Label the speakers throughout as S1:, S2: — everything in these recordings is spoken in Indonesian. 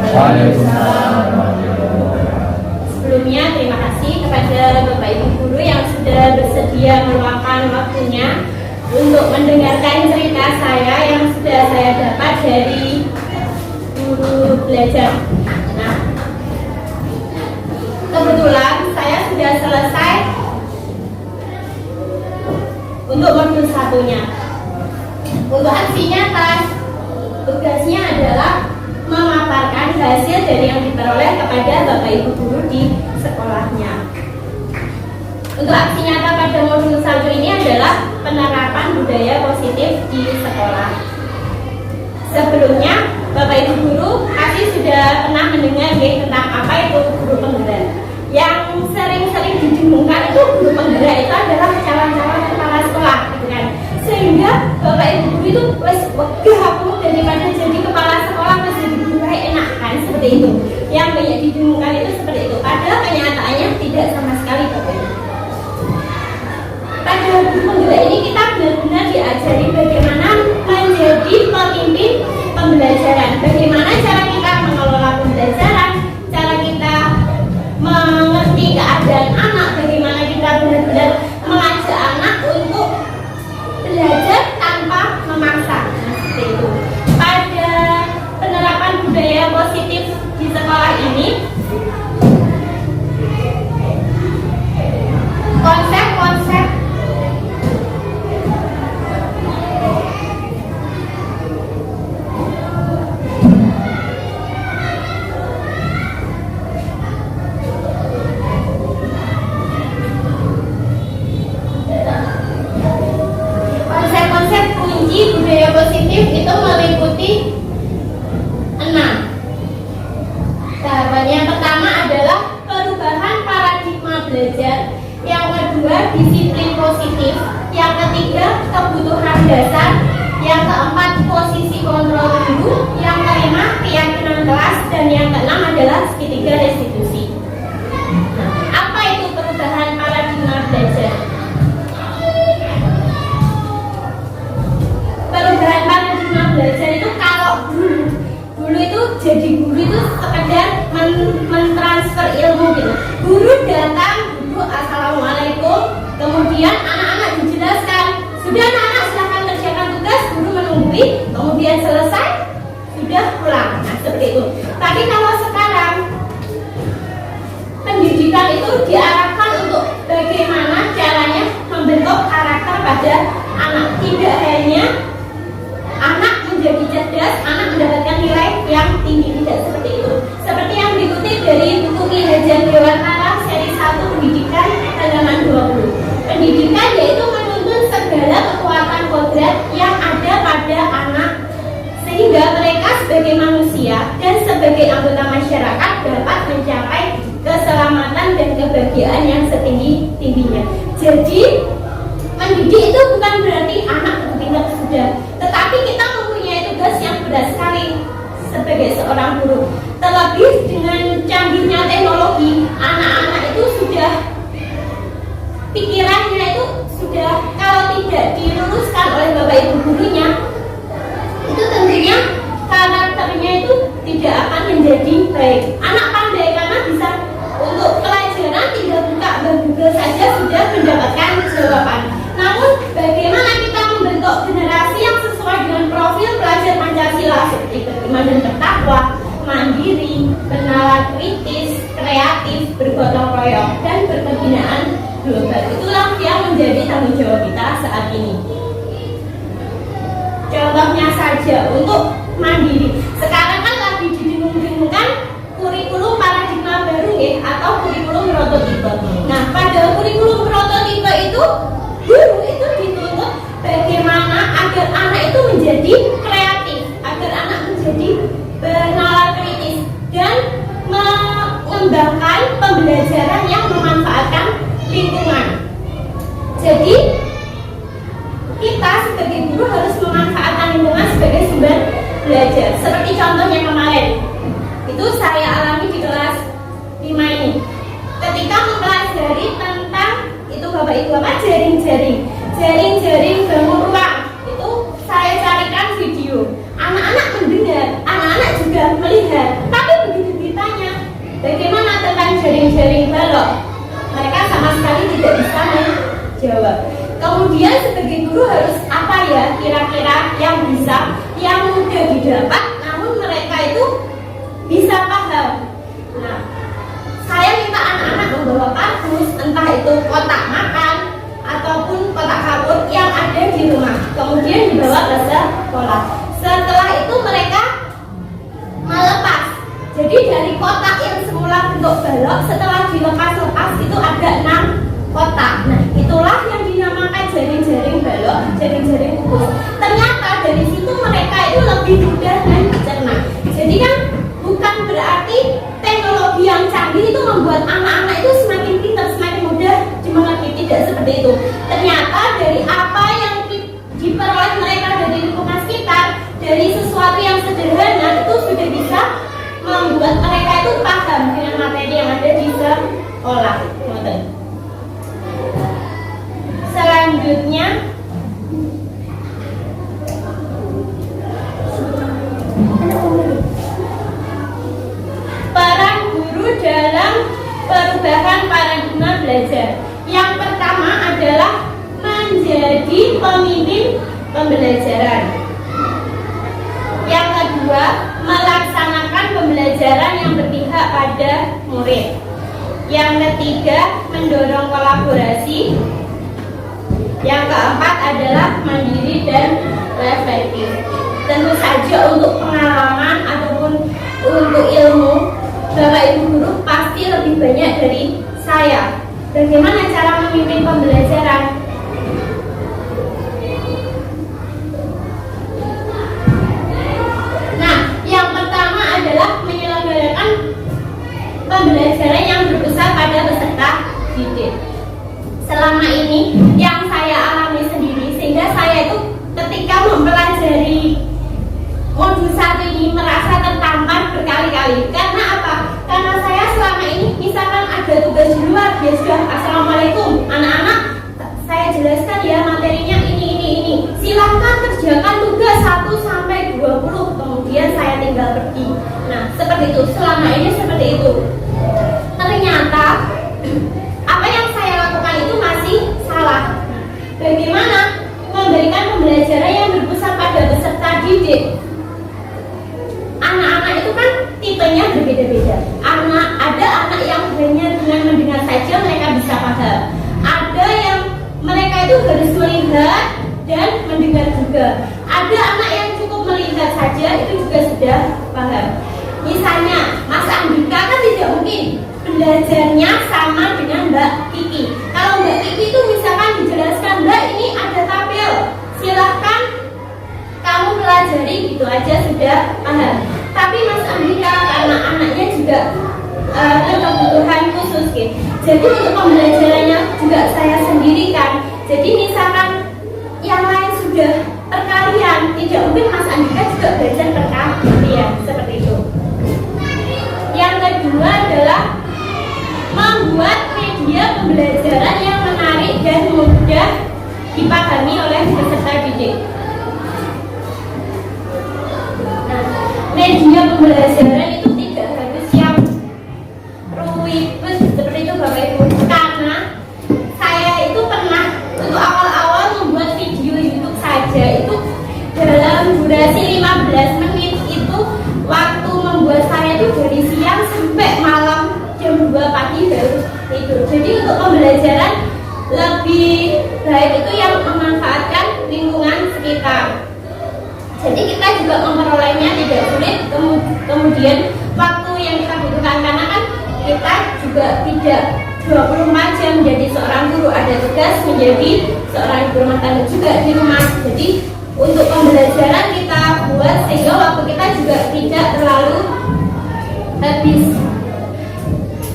S1: Waalaikumsalam warahmatullahi wabarakatuh.
S2: Sebelumnya terima kasih kepada Bapak Ibu guru yang sudah bersedia meluangkan waktunya untuk mendengarkan cerita saya yang sudah saya dapat dari guru belajar. Nah, kebetulan saya sudah selesai untuk modul satunya. Untuk aksi nyata, tugasnya adalah memaparkan hasil dari yang diperoleh kepada Bapak Ibu guru di sekolahnya. Untuk aksi nyata pada modul 1 ini adalah penerapan budaya positif di sekolah. Sebelumnya, Bapak Ibu guru pasti sudah pernah mendengar tentang apa itu guru penggerak. Yang sering-sering didengungkan itu guru penggerak itu adalah calon-calon kepala sekolah, gitu kan. Sehingga Bapak Ibu guru itu wegah aku daripada jadi kepala sekolah masih diburai enak kan, seperti itu. Yang banyak didengungkan itu seperti itu. Padahal kenyataannya tidak sama sekali, Bapak Ibu. Pada guru penggerak ini kita benar-benar diajari bagaimana menjadi pemimpin pembelajaran, bagaimana cara kita mengelola pembelajaran, cara kita mengerti keadaan anak, bagaimana kita benar-benar mengajak anak untuk belajar tanpa memaksa. Nah, seperti itu. Pada penerapan budaya positif di sekolah ini, konsep-konsep kunci budaya positif itu meliputi 6 tahapan. Yang pertama adalah perubahan paradigma belajar, yang kedua disiplin positif, yang ketiga kebutuhan dasar, yang keempat posisi kontrol guru, yang kelima keyakinan kelas, dan yang keenam adalah segitiga restitusi. Nah, apa itu perubahan paradigma belajar? Perubahan paradigma belajar itu kalau dulu itu jadi guru itu sekedar mentransfer ilmu gitu. Guru datang, guru assalamualaikum, kemudian anak-anak dijelaskan, sudah anak-anak silahkan kerjakan tugas, guru menunggui, kemudian selesai, sudah pulang. Nah, seperti itu. Tapi kalau sekarang pendidikan itu diarahkan untuk bagaimana caranya membentuk karakter pada anak, tidak hanya anak menjadi cerdas, anak mendapatkan nilai yang tinggi, tidak seperti itu. Seperti yang dikutip dari buku Ki Hajar Dewantara seri 1 Pendidikan halaman 20. Pendidikan yaitu menuntun segala kekuatan kodrat yang ada pada anak sehingga mereka sebagai manusia dan sebagai anggota masyarakat dapat mencapai keselamatan dan kebahagiaan yang setinggi-tingginya. Jadi mendidik itu bukan berarti anak pintar sudah, tetapi kita mempunyai tugas yang berat sekali sebagai seorang guru. Terlebih dengan canggihnya teknologi, anak-anak itu sudah pikirannya itu sudah, kalau tidak diluruskan oleh Bapak Ibu gurunya, itu tentunya karakternya itu tidak akan menjadi baik. Anak pandai karena bisa untuk pelajaran tinggal buka Google saja sudah mendapatkan jawaban. Namun bagaimana kita membentuk generasi yang sesuai dengan profil pelajar Pancasila seperti beriman dan bertakwa, mandiri, bernalar kritis, kreatif, bergotong royong, dan berkebinaan global. Itulah yang menjadi tanggung jawab kita saat ini. Contohnya saja untuk mandiri. Sekarang kan lagi didengung-dengungkan kurikulum paradigma baru ya, atau kurikulum prototipe. Nah, pada kurikulum prototipe itu guru itu dituntut bagaimana agar anak itu menjadi kreatif, agar anak menjadi bernalar kritis dan mengembangkan pembelajaran yang memanfaatkan lingkungan. Jadi kita sebagai guru harus memanfaatkan lingkungan sebagai sumber belajar. Seperti contohnya kemarin, itu saya alami di kelas 5 ini. Ketika mempelajari tentang itu Bapak Ibu apa jaring-jaring bangun ruang, itu saya carikan video. Anak-anak mendengar, anak-anak juga melihat, tapi sekali tidak bisa menjawab. Kemudian sebagai guru harus apa ya kira-kira yang bisa, yang mudah didapat, namun mereka itu bisa paham. Nah, saya minta anak-anak membawa kardus, entah itu kotak makan ataupun kotak kapur yang ada di rumah, kemudian dibawa ke sekolah. Setelah itu mereka melepas. Jadi dari kotak yang semula bentuk balok, setelah dilepas-lepas itu ada 6 kotak. Nah, itulah yang dinamakan jaring-jaring balok, jaring-jaring kukus. Ternyata dari situ mereka itu lebih mudah mencerna. Jadi kan bukan berarti teknologi yang canggih itu membuat anak-anak itu semakin pintar, semakin mudah dimengerti, tidak seperti itu. Ternyata dari apa yang diperoleh mereka dari lingkungan sekitar, dari sesuatu yang sederhana itu sudah bisa membuat mereka itu paham dengan materi yang ada di sekolah. Selanjutnya, peran guru dalam perubahan paradigma belajar. Yang pertama adalah menjadi pemimpin pembelajaran. Yang kedua, melaksanakan pembelajaran yang berpihak pada murid. Yang ketiga, mendorong kolaborasi. Yang keempat adalah mandiri dan reflektif. Tentu saja untuk pengalaman ataupun untuk ilmu, Bapak Ibu guru pasti lebih banyak dari saya. Bagaimana cara memimpin pembelajaran? Nah, yang pertama adalah menyelenggarakan pembelajaran yang berpusat pada peserta didik. Selama ini yang saya alami sendiri, sehingga saya itu ketika mempelajari modul 1 ini merasa tertampar berkali-kali. Karena apa? Karena saya selama ini misalkan ada tugas di luar, ya sudah, assalamualaikum anak-anak, saya jelaskan ya materinya ini. Silahkan kerjakan tugas 1 sampai 20, kemudian saya tinggal pergi. Nah, seperti itu. Selama ini seperti itu. Ternyata apa yang saya lakukan itu masih salah. Bagaimana memberikan pembelajaran yang berpusat pada peserta didik? Anak-anak itu kan tipenya berbeda-beda. Ada anak yang hanya dengan mendengar saja mereka bisa paham. Ada yang mereka itu harus melihat dan mendengar juga. Ada anak yang cukup melihat saja itu juga sudah paham. Misalnya Mas Andika kan tidak mungkin belajarnya sama dengan Mbak Kiki. Kalau Mbak Kiki itu misalkan dijelaskan, Mbak ini ada tabel, silahkan kamu pelajari, gitu aja sudah paham. Tapi Mas Andika karena anaknya juga kebutuhan khusus gitu. Jadi untuk pembelajarannya juga saya sendirikan. Jadi misalkan yang lain sudah perkalian, tidak mungkin Mas Andika juga belajar perkalian seperti itu. Yang kedua adalah membuat media pembelajaran yang menarik dan mudah dipahami oleh peserta didik. Nah, media pembelajaran itu tidak harus yang rumit seperti itu Bapak Ibu. Karena saya itu pernah untuk awal-awal membuat video YouTube saja itu dalam durasi 15 menit itu waktu membuat saya itu dari siang sampai malam jam 2 pagi baru tidur. Jadi untuk pembelajaran lebih baik itu yang memanfaatkan lingkungan sekitar. Jadi kita juga memperolehnya tidak sulit. Kemudian waktu yang kita butuhkan karena kan kita juga tidak 24 jam menjadi seorang guru, ada tugas menjadi seorang ibu rumah tangga juga di rumah. Jadi untuk pembelajaran kita buat sehingga waktu kita juga tidak terlalu habis.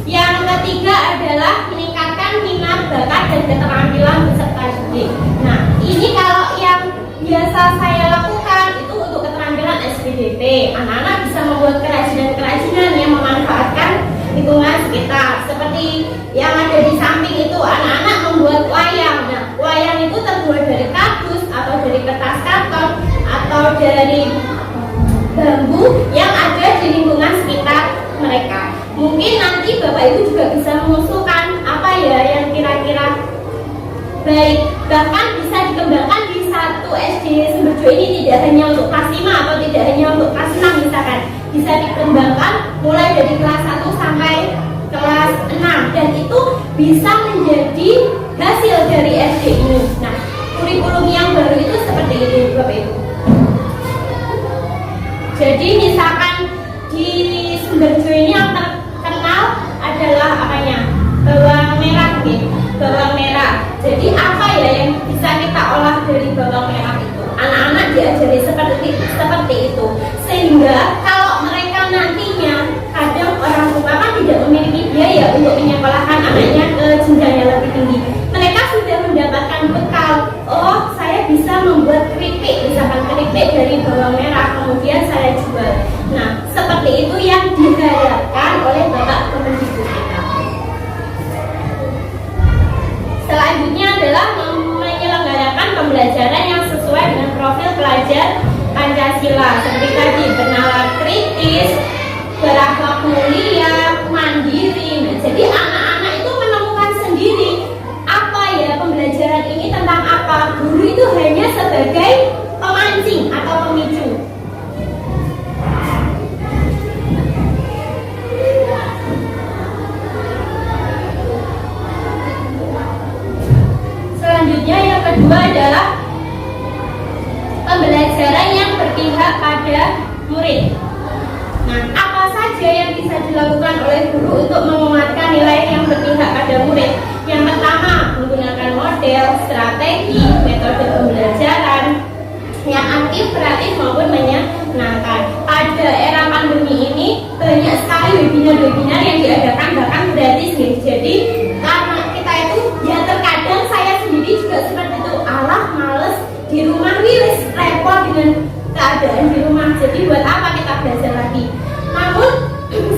S2: Yang ketiga adalah meningkatkan minat, bakat, dan keterampilan peserta didik. Nah, ini kalau yang biasa saya lakukan itu untuk keterampilan SPDP. Anak-anak bisa membuat kerajinan-kerajinan yang memanfaatkan lingkungan sekitar. Seperti yang ada di samping itu, anak-anak membuat wayang. Nah, wayang itu terbuat dari kardus atau dari kertas karton atau dari bambu yang ada di lingkungan sekitar mereka. Mungkin nanti Bapak Ibu juga bisa mengusulkan apa ya yang kira-kira baik, bahkan bisa dikembangkan di satu SD Sumberjo ini tidak hanya untuk kelas 5 atau tidak hanya untuk kelas 6 misalkan, bisa dikembangkan mulai dari kelas 1 sampai kelas 6 dan itu bisa menjadi hasil dari SD ini. Nah, kurikulum yang baru itu seperti ini Bapak Ibu. Jadi misalkan di Sumberjo ini yang terkenal adalah apanya? Bawang merah nih, bawang merah. Jadi apa ya yang bisa kita olah dari bawang merah itu? Anak-anak diajari seperti itu. Sehingga kalau mereka nantinya kadang orang tua kan tidak memiliki biaya untuk menyekolahkan anaknya ke jenjang yang lebih tinggi. Mereka sudah mendapatkan bekal. Oh, saya bisa membuat keripik, misalkan keripik dari bawang merah, kemudian saya jual. Nah, seperti itu yang diharapkan oleh Bapak Kemendikbud kita. Selanjutnya adalah menyelenggarakan pembelajaran yang sesuai dengan profil pelajar Pancasila seperti tadi bernalar kritis, berakhlak mulia, mandiri. Nah, jadi anak-anak itu menemukan sendiri apa ya pembelajaran ini tentang apa. Guru itu hanya sebagai pemancing atau pemicu. Selanjutnya yang kedua adalah pembelajaran yang berpihak pada murid. Nah, apa saja yang bisa dilakukan oleh guru untuk menguatkan nilai yang berpihak pada murid? Yang pertama, menggunakan model, strategi, metode pembelajaran yang aktif, kreatif maupun menyenangkan. Pada era pandemi ini banyak sekali webinar-webinar yang diadakan bahkan gratis nih. Jadi karena kita itu ya terkadang saya sendiri juga seperti itu, alah males di rumah wilis repot dengan keadaan di rumah. Jadi buat apa kita belajar lagi? Namun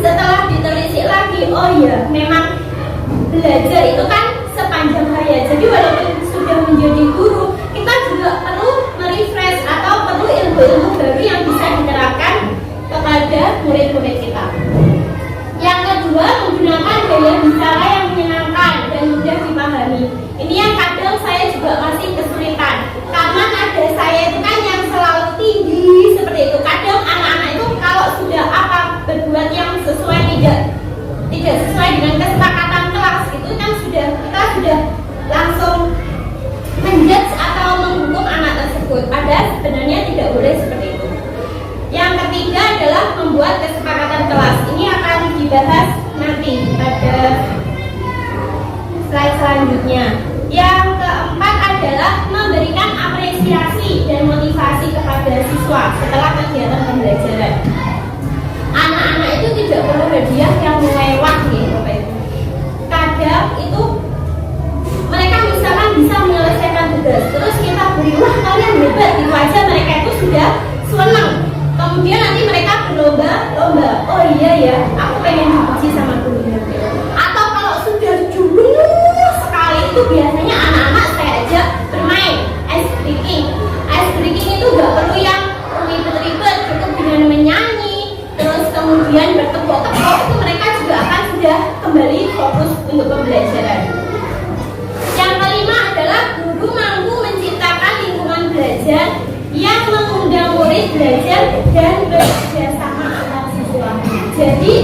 S2: setelah ditelisik lagi, oh iya memang belajar itu kan sepanjang hari. Jadi walaupun sudah menjadi guru, kita juga perlu merefresh atau perlu ilmu-ilmu baru yang bisa diterapkan kepada murid-murid kita. Yang kedua, menggunakan gaya bicara yang menyenangkan dan mudah dipahami. Ini yang kadang saya juga masih kesulitan karena nada saya itu kan yang selalu tinggi seperti itu. Kadang anak-anak itu kalau sudah apa berbuat yang sesuai tidak sesuai dengan kesepakatan kelas itu kan kita sudah langsung menjudge atau menghukum anak tersebut. Padahal sebenarnya tidak boleh seperti itu. Yang ketiga adalah membuat kesepakatan kelas. Ini akan dibahas nanti pada slide selanjutnya. Yang keempat adalah memberikan apresiasi dan motivasi kepada siswa setelah kegiatan pembelajaran. Anak-anak itu tidak perlu hadiah yang mewah nih Bapak Ibu. Kadang itu mereka misalkan bisa menyelesaikan tugas, terus kita beri wah kalian hebat, itu aja mereka itu sudah senang. Kemudian nanti mereka berlomba-lomba. Oh iya ya, aku pengen dipuji sama gurunya. Atau kalau sudah dulu sekali itu biasanya anak-anak saya ajak bermain ice breaking. Ice breaking itu gak perlu yang ribet-ribet, cukup dengan menyanyi, terus kemudian bertepuk-tepuk, itu mereka juga akan sudah kembali fokus untuk pembelajaran. Yang kelima adalah guru mampu menciptakan lingkungan belajar yang mengundang murid belajar dan bekerja sama antar siswa. Jadi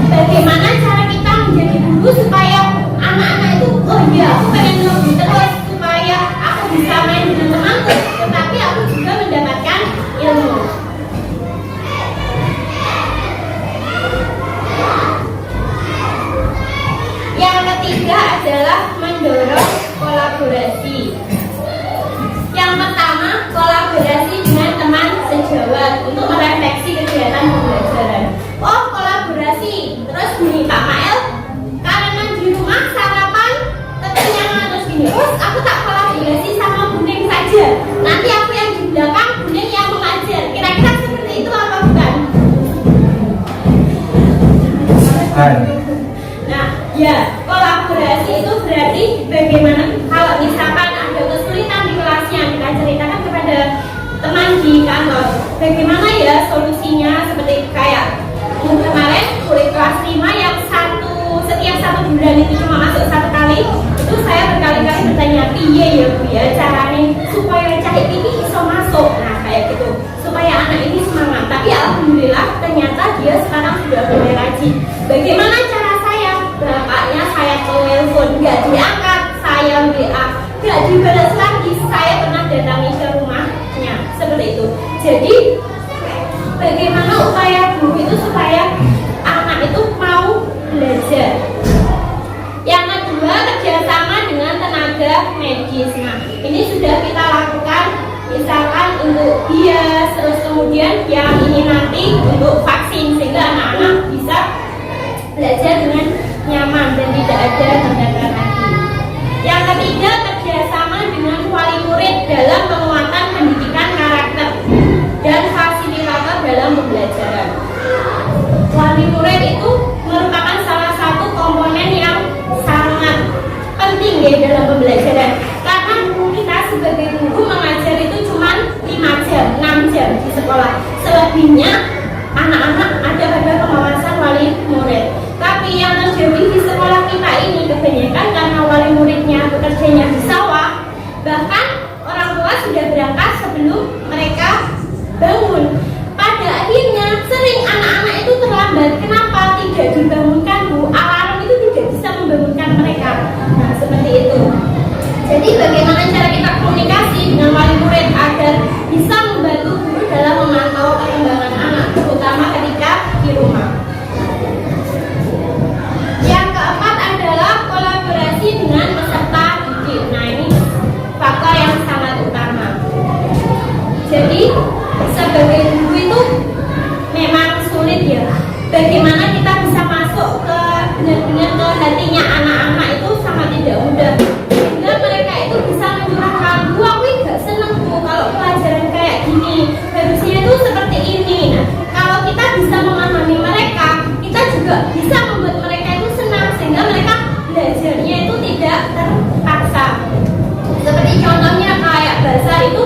S2: bagaimana cara kita menjadi guru supaya anak-anak itu oh iya aku pengen lebih terus supaya aku bisa main dengan temanku, tetapi aku juga mendapatkan ilmu. Yang ketiga adalah mendorong kolaborasi. Yang pertama, kolaborasi dengan teman sejawat untuk merefleksi kegiatan pembelajaran. Oh, kolaborasi. Terus gini Pak Mael, karena di rumah sarapan kekenyangan terus gini. Terus aku tak kolaborasi sama Buning saja. Nanti aku yang di belakang, Buning yang mengajar. Kira-kira seperti itu apa bukan? Nah, ya kolaborasi itu berarti bagaimana kalau misalkan ada kesulitan di kelasnya kita ceritakan kepada teman di kantor. Bagaimana ya solusinya seperti kayak kemarin kulit kelas 5 yang setiap 1 bulan itu cuma masuk 1 kali. Itu saya berkali-kali bertanya, tidak boleh rajin. Bagaimana cara saya? Bapaknya saya telepon, nggak diangkat, saya WA, nggak dibalas lagi, saya pernah datangi ke rumahnya, seperti itu. Jadi bagaimana upaya guru itu supaya anak itu mau belajar? Yang kedua, kerjasama dengan tenaga medis. Nah, ini sudah kita lakukan, misalkan untuk bias, terus kemudian yang ini nanti untuk vaksin, sehingga anak-anak bisa belajar dengan nyaman dan tidak ada hambatan lagi. Yang ketiga, kerjasama dengan wali murid dalam penguatan pendidikan karakter dan fasilitator dalam pembelajaran. Wali murid itu merupakan salah satu komponen yang sangat penting ya dalam pembelajaran, karena kita sebagai guru mengajar itu cuma 5 jam, 6 jam di sekolah. Selebihnya anak-anak ada pada pengawasan wali murid. Tapi yang terjadi di sekolah kita ini kebanyakan karena wali muridnya bekerjanya di sawah, bahkan orang tua sudah berangkat sebelum mereka bangun. Pada akhirnya sering anak-anak itu terlambat. Kenapa tidak dibangunkan, Bu? Alarm itu tidak bisa membangunkan mereka. Nah, seperti itu. Jadi bagaimana cara kita komunikasi dengan wali murid agar bisa membantu guru dalam memantau perkembangan anak, terutama ketika di rumah. Yang keempat adalah kolaborasi dengan peserta didik. Nah, ini faktor yang sangat utama. Jadi sebagai guru itu memang sulit ya. Bagaimana kita bisa masuk ke benar-benar ke hatinya anak-anak itu sangat tidak mudah. Sehingga mereka itu bisa mencurahkan, Bu, aku gak seneng, Bu, kalau pelajaran kayak gini, harusnya itu seperti ini. Nah, kalau kita bisa memahami mereka, kita juga bisa membuat mereka itu senang, sehingga mereka belajarnya itu tidak terpaksa. Seperti contohnya kayak bahasa itu,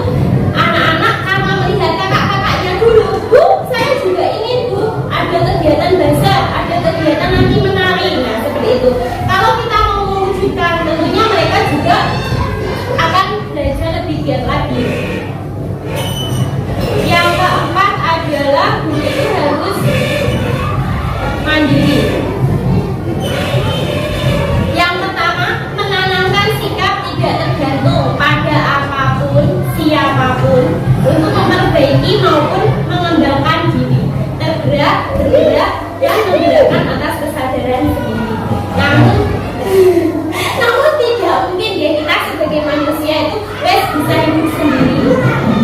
S2: anak-anak karena melihat kakak-kakaknya dulu, Bu, saya juga ingin, Bu, ada kegiatan bahasa, ada kegiatan nanti menari. Nah, seperti itu. Kalau kita mau mewujudkan, tentunya mereka juga akan belajar lebih giat lagi. Yang keempat adalah guru itu harus mandiri. Yang pertama, menanamkan sikap tidak tergantung pada apapun, siapapun, untuk memperbaiki maupun mengembangkan diri, bergerak, dan menggerakkan atas kesadaran sendiri. Namun tidak mungkin ya kita sebagai manusia itu bisa hidup sendiri,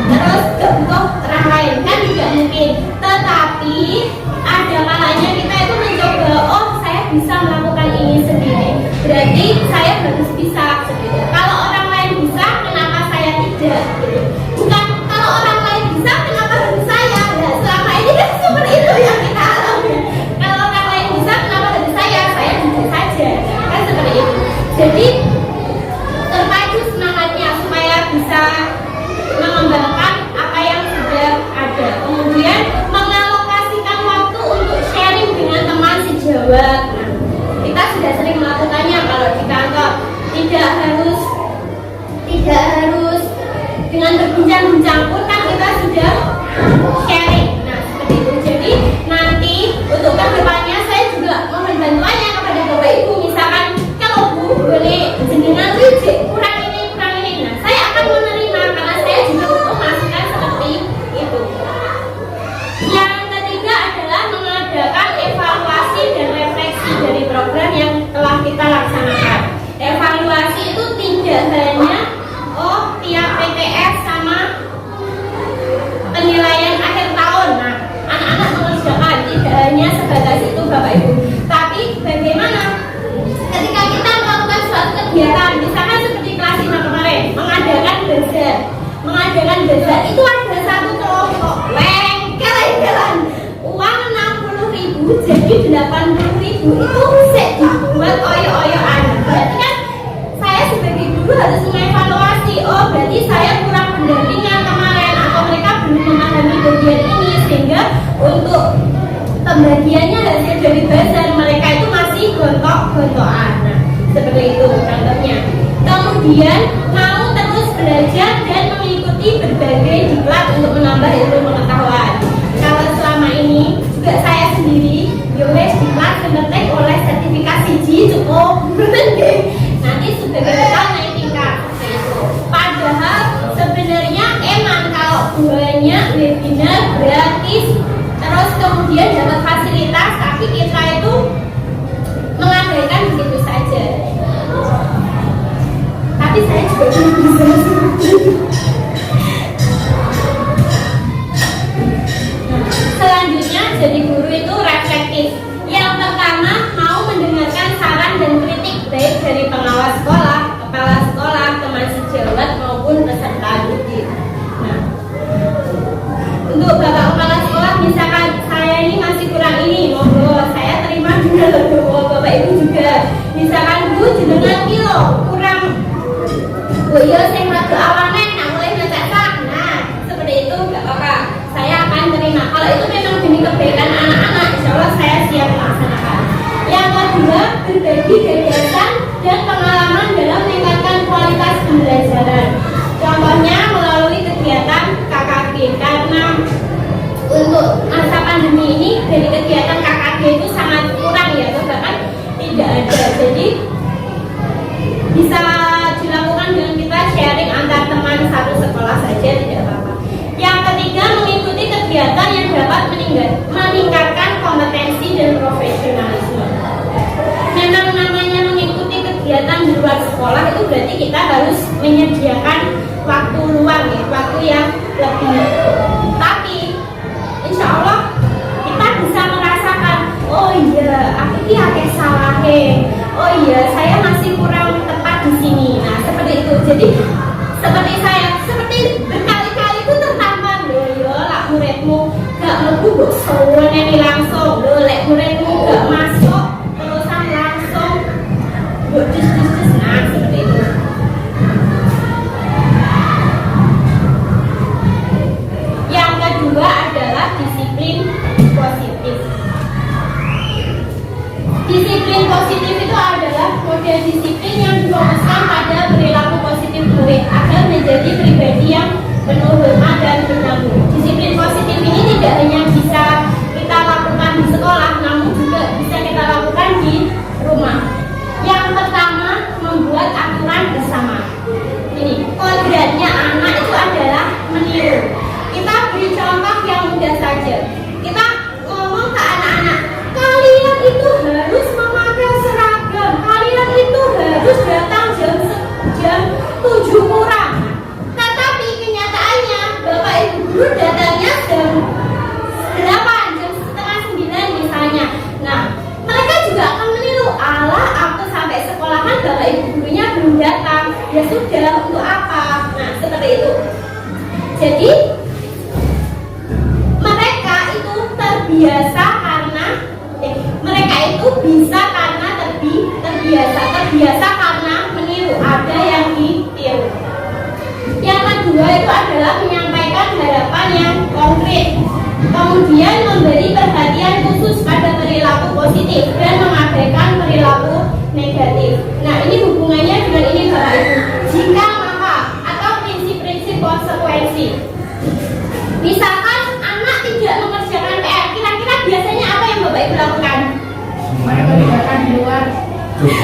S2: terus gak butuh orang lain, kan tidak mungkin. Tetapi ada kalanya kita itu mencoba, oh saya bisa melakukan ini sendiri, berarti saya harus bisa sendiri. Kalau orang lain bisa, kenapa saya tidak? Bukan kalau orang lain bisa, kenapa harus saya? Nah, selama ini kan seperti itu yang kita alami. Kalau orang lain bisa, kenapa harus saya? Saya bisa saja, kan seperti itu. Jadi terpacu semangatnya supaya bisa mengembangkan apa yang sudah ada. Kemudian mengalokasikan waktu untuk sharing dengan teman sejawat. Nah, kita sudah sering melakukannya kalau di kantor. Tidak harus dengan berbincang-bincang pun kan kita sudah sharing. Nah, seperti itu. Jadi nanti untuk kedepannya saya juga mohon bantuannya kepada Bapak Ibu. Misalkan kalau Bu boleh jenengan kurang ini. Nah, saya akan menerima karena saya juga butuh masukan seperti itu. Yang ketiga adalah mengadakan evaluasi dan refleksi dari program yang telah kita laksanakan. Evaluasi itu tidak hanya tiap PTS sama penilaian akhir tahun. Nah, anak-anak mengerjakan tidak hanya sebatas itu Bapak Ibu, tapi bagaimana ketika kita melakukan suatu kegiatan, misalkan seperti kelas 5 kemarin mengadakan bazar itu ada satu kelompok lengkelan uang 60.000 jadi 80.000 itu bisa dibuat oyo-oyoan. Berarti kan saya sebagai guru harus mengevaluasi, oh berarti saya kurang pendampingan kemarin atau mereka belum memahami bagian ini, sehingga untuk pembagiannya hasil dari bazar mereka itu masih gontok-gontokan. Nah, seperti itu contohnya. Kemudian mau terus belajar dan mengikuti berbagai diklat untuk menambah ilmu pengetahuan. Kalau selama ini juga saya sendiri, Selanjutnya jadi guru itu reflektif. Yang pertama mau mendengarkan saran dan kritik baik dari pengawas sekolah, kepala sekolah, teman sejawat maupun peserta didik. Nah, untuk bapak kepala sekolah misalkan saya ini masih kurang ini, monggo saya terima juga loh, bapak ibu juga. Misalkan bu jenengan kilo kurang, bu iya saya rada awanen, nah mulai ngecek. Nah seperti itu nggak apa-apa, saya akan terima. Kalau itu memang demi kebaikan anak-anak, insya Allah saya siap melaksanakan. Yang kedua, berbagi gagasan dan pengalaman dalam meningkatkan kualitas pembelajaran. Contohnya melalui kegiatan KKG, karena untuk masa pandemi ini dari kegiatan KKG itu sangat kurang ya, bahkan tidak ada. Jadi bisa dilakukan dengan kita sharing antar teman satu sekolah saja, tidak apa-apa. Yang ketiga, mengikuti kegiatan yang dapat meningkatkan kompetensi dan profesionalisme. Memang namanya mengikuti kegiatan di luar sekolah itu berarti kita harus menyediakan waktu luang ya, waktu yang lebih. Tapi insya Allah kita bisa merasakan, oh iya aku ini akeh salahe, oh iya saya masih kurang tepat di sini. Nah seperti itu. Jadi seperti saya, seperti berkali-kali itu tertampar loh, yo lah muridmu gak mlebu mbok soweneni langsung lho, lek muridmu gak masuk terusan langsung mbok dis. Nah seperti itu. Yang kedua adalah disiplin positif. Disiplin positif itu adalah model disiplin yang difokuskan pada perilaku positif murid agar menjadi pribadi yang penuh hormat dan bernama. Disiplin positif ini tidak hanya bisa kita lakukan di sekolah, namun juga bisa kita lakukan di rumah. Yang pertama, membuat aturan bersama. Ini kodratnya anak itu adalah meniru. Kita beri contoh yang mudah saja. Kita ngomong ke anak-anak, kalian itu harus memakai seragam, kalian itu harus datang jam 7 kurang. Tetapi kenyataannya bapak ibu guru datangnya jam 8, jam setengah 9 misalnya. Nah mereka juga akan meniru, ala aku sampai sekolahan bapak ibu gurunya belum datang, ya sudah untuk apa. Nah seperti itu. Jadi mereka itu terbiasa karena mereka itu bisa karena terbiasa karena meniru, ada yang ditiru. Yang kedua itu adalah menyampaikan harapan yang konkret, kemudian memberi perhatian khusus pada perilaku positif dan mengabaikan perilaku negatif. Nah ini hubungannya dengan ini Bapak Ibu, jika maka atau prinsip-prinsip konsekuensi. Misalkan anak tidak mengerjakan PR, kira-kira biasanya apa yang Bapak Ibu lakukan? Mengerjakan di luar.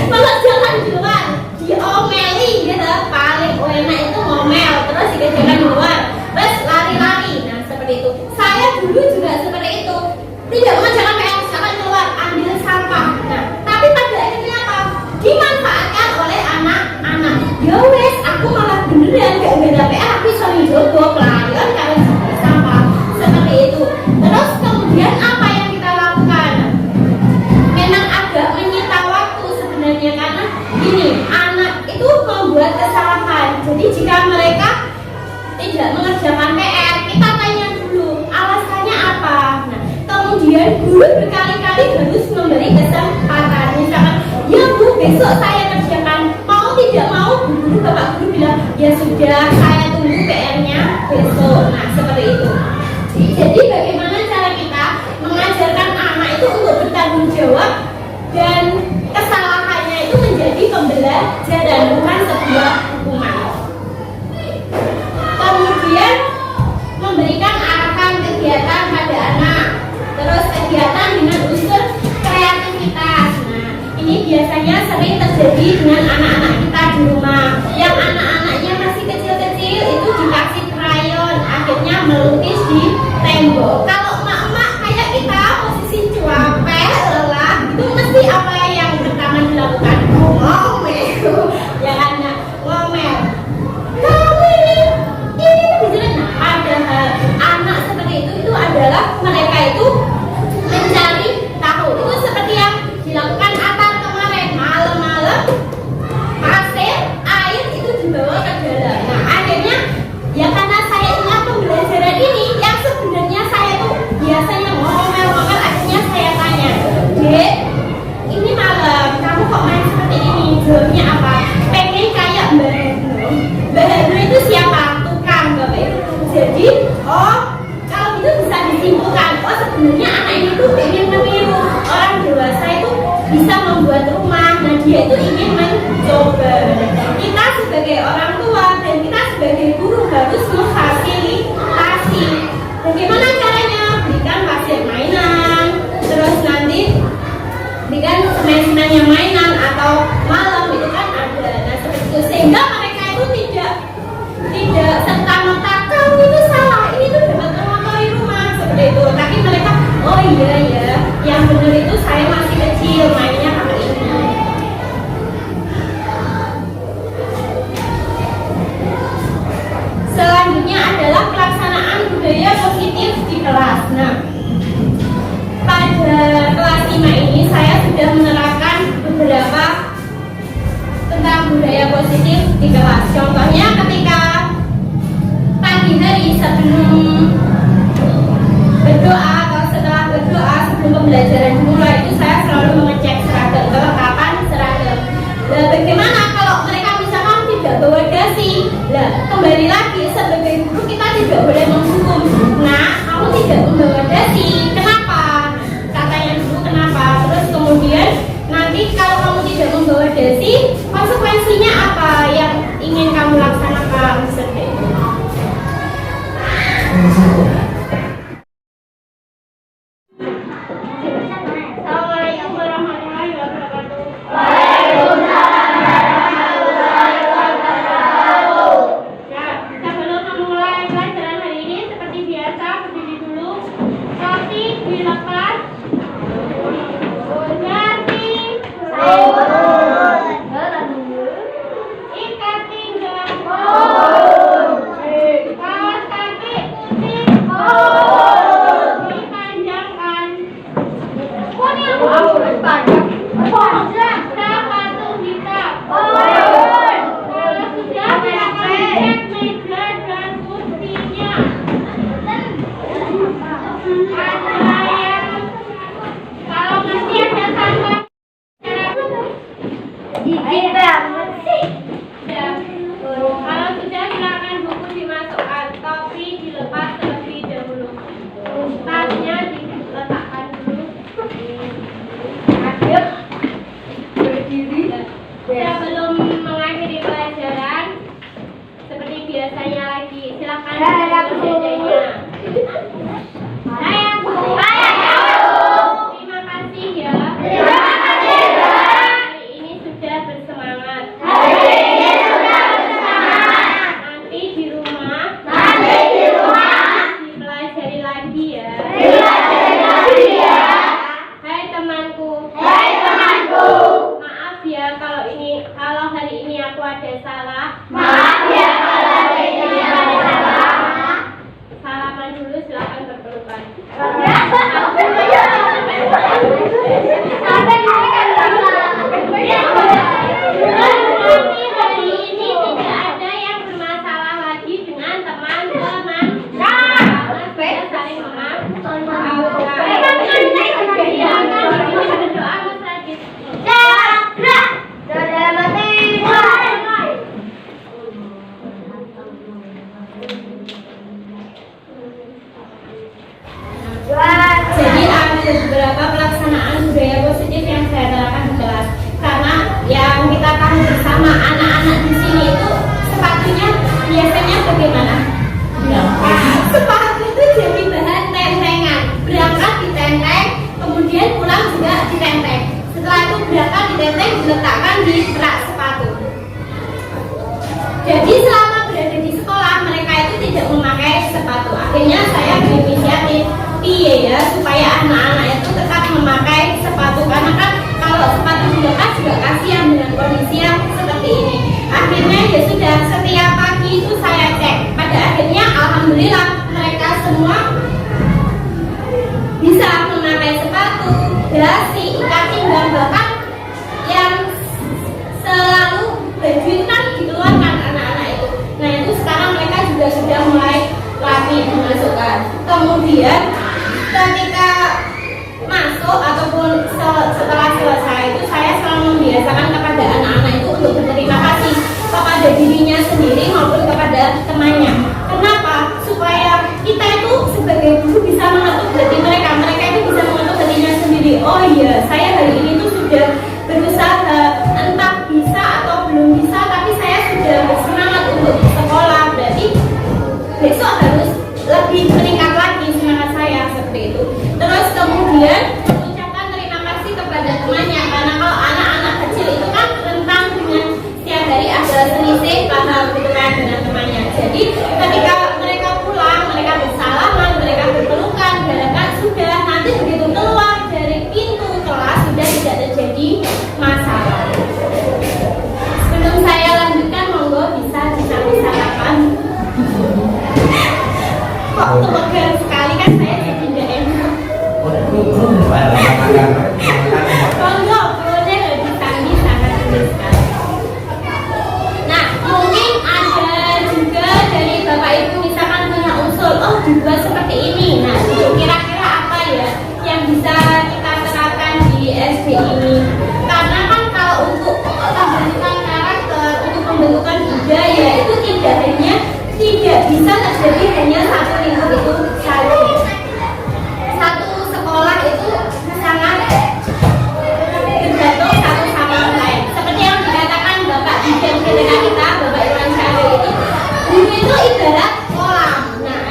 S2: Mengerjakan di luar, diomeli gitu. Paling enak itu ngomel, terus dikerjakan di luar, terus lari-lari. Nah seperti itu. Saya dulu juga seperti itu. Tidak mengerjakan PR, misalkan keluar ambil sampah. Nah tapi pada akhirnya apa? Dimanfaatkan oleh anak-anak. Ya wes, aku malah beneran gak beda PR, aku bisa njogo pelarian kalau sampah. Seperti itu. Terus kemudian apa yang kita lakukan? Memang agak menyita waktu sebenarnya, karena gini, anak itu membuat kesalahan. Jadi jika mereka tidak mengerjakan PR, kita tanya dulu alasannya apa. Nah, kemudian guru berkali-kali harus memberi kesempatan. Misalkan, ya bu, besok saya kerjakan. Mau tidak mau, guru bapak guru bilang, ya sudah, saya tunggu PR-nya besok. Nah seperti itu. Jadi bagaimana cara kita mengajarkan anak itu untuk bertanggung jawab dan kesalahannya itu menjadi pembelajaran, bukan sebuah hukuman. Kemudian memberikan arahan kegiatan pada anak, terus kegiatan dengan unsur kreativitas. Nah ini biasanya sering terjadi dengan anak-anak kita di rumah, yang anak-anaknya masih kecil-kecil itu dikasih krayon, akhirnya melukis di tembok. Kalau emak-emak kayak kita posisi cuapeh, lelah, itu mesti apa yang pertama dilakukan? Ngomel, ya kan? Ngomel. Kamu ini bisa membuat rumah. Nah, dia itu ingin mencoba. Kita sebagai orang tua dan kita sebagai guru harus memfasilitasi. Bagaimana caranya? Berikan pasir mainan, terus nanti berikan semen-semennya mainan atau malam itu kan ada. Nah, seperti itu sehingga mereka itu tidak serta-merta kamu itu salah, ini tuh dapat mengotori rumah seperti itu. Tapi mereka, oh iya ya, yang benar itu saya masih kecil mainnya pakai ini. Selanjutnya adalah pelaksanaan budaya positif di kelas. Nah, pada kelas 5 ini saya sudah menerapkan beberapa tentang budaya positif di kelas. Contohnya ketika pagi hari sebelum berdoa atau setelah berdoa sebelum pembelajaran dimulai itu saya selalu mengecek seragam, kelengkapan seragam. Nah, bagaimana kalau mereka misalkan tidak bawa dasi? Nah, kembali lagi sebagai guru kita tidak boleh menghukum. Nah, kamu tidak membawa dasi, kenapa? Katanya dulu kenapa? Terus kemudian nanti kalau kamu tidak membawa dasi, konsekuensinya apa yang ingin kamu laksanakan? Seperti itu. Assalamualaikum warahmatullahi wabarakatuh. Ya, sebelum memulai pelajaran hari ini seperti biasa berdiri dulu. Kaki dilepas. Dasi. Ikat pinggang. Kaos kaki putih. Dipanjangkan. Sepatu hitam. Kalau sudah silakan cek meja dan kursinya. Ada yang kalau masih ada tambah kalau sudah silakan buku dimasukkan, topi dilepas terlebih dahulu, tasnya diletakkan dulu. Sebelum mengakhiri pelajaran, seperti biasanya lagi, silakan berjajanya. Terima kasih ya. Hari ini sudah bersemangat. Nanti di rumah dipelajari lagi ya. Hai temanku. Maaf ya kalau hari ini aku ada salah. Salaman dulu, silakan berpelukan. Berarti hari ini tidak ada yang bermasalah lagi dengan teman-teman. Sudah saling memaafkan. Berdoa mustajab. Jadi ada beberapa pelaksanaan budaya positif yang saya terapkan di kelas. Karena yang kita tahu bersama anak-anak di sini itu sepatunya biasanya bagaimana? Sepatu itu jadi bahan tentengan. Berangkat ditenteng, kemudian pulang juga ditenteng. Setelah itu berangkat ditenteng, diletakkan di rak sepatu. Jadi selama berada di sekolah mereka itu tidak memakai sepatu. Akhirnya saya berinisiatif ya supaya anak-anak itu tetap memakai sepatu, karena kan kalau sepatu dilepas juga kasihan dengan kondisi yang seperti ini. Akhirnya ya sudah, setiap pagi itu saya cek. Pada akhirnya alhamdulillah mereka semua bisa memakai sepatu, dasi, ikat pinggang, bahkan yang selalu baju hitam dikeluarkan anak-anak itu. Nah itu sekarang mereka juga sudah mulai lagi dimasukkan. Kemudian ketika masuk ataupun setelah selesai itu saya selalu membiasakan kepada anak-anak itu untuk berterima kasih kepada dirinya sendiri maupun kepada temannya. Kenapa? Supaya kita itu sebagai guru bisa mengetuk hati mereka itu bisa mengetuk hatinya sendiri. Oh iya, saya hari ini tuh sudah terjadi masalah. Sebelum saya lanjutkan, monggo bisa disampaikan. Kok tegang sekali kan saya jadi tidak enak. Monggo, boleh lebih tanggi sangat indah sekali. Nah, mungkin ada juga dari Bapak Ibu misalkan punya usul, oh dibuat seperti ini. Nah, kira-kira apa ya yang bisa kita terapkan di SD ini? Karena kan kalau untuk pembentukan karakter, untuk pembentukan budaya itu tidak bisa terjadi hanya satu lingkup itu saja. Satu sekolah itu sangat tergantung satu sama lain. Seperti yang dikatakan Bapak Dijen ketika kita, Bapak Irwan Syarif itu ibarat kolam. Nah,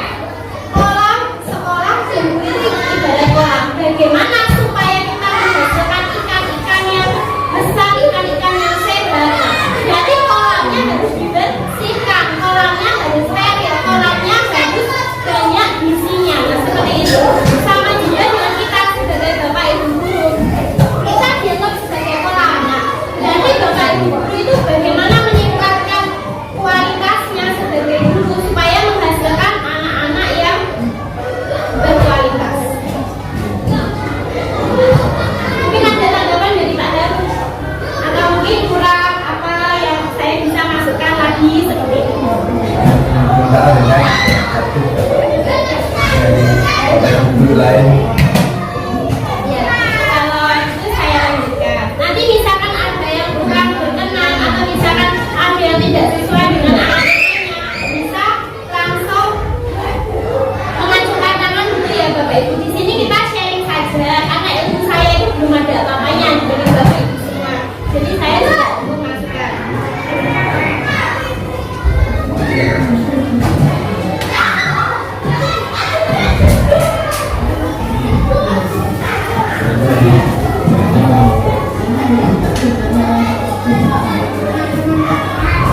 S2: kolam sekolah dan guru itu ibarat kolam. Bagaimana supaya kita menghasilkan ikan-ikan yang besar, ikan-ikan yang sehat? Jadi kolamnya harus dibersihkan, kolamnya harus steril, kolamnya harus banyak isinya. Nah, seperti itu. Sama juga dengan kita sebagai Bapak Ibu guru. Kita dianggap sebagai kolam. Nah, jadi Bapak Ibu guru itu bagaimana meningkatkan kualitasnya sebagai guru supaya menghasilkan anak-anak yang berkualitas. Mungkin ada tanggapan dari Pak Daru, atau mungkin kurang apa yang saya bisa masukkan lagi seperti itu. Ya, kalau itu saya lanjutkan. Nanti misalkan ada yang kurang berkenan atau misalkan ada yang tidak sesuai dengan anak-anaknya, bisa langsung mengajukan tangan dulu ya Bapak Ibu. Di sini kita sharing saja karena ilmu saya itu belum ada apa-apanya dari Bapak Ibu semua. Jadi saya tidak perlu masukkan.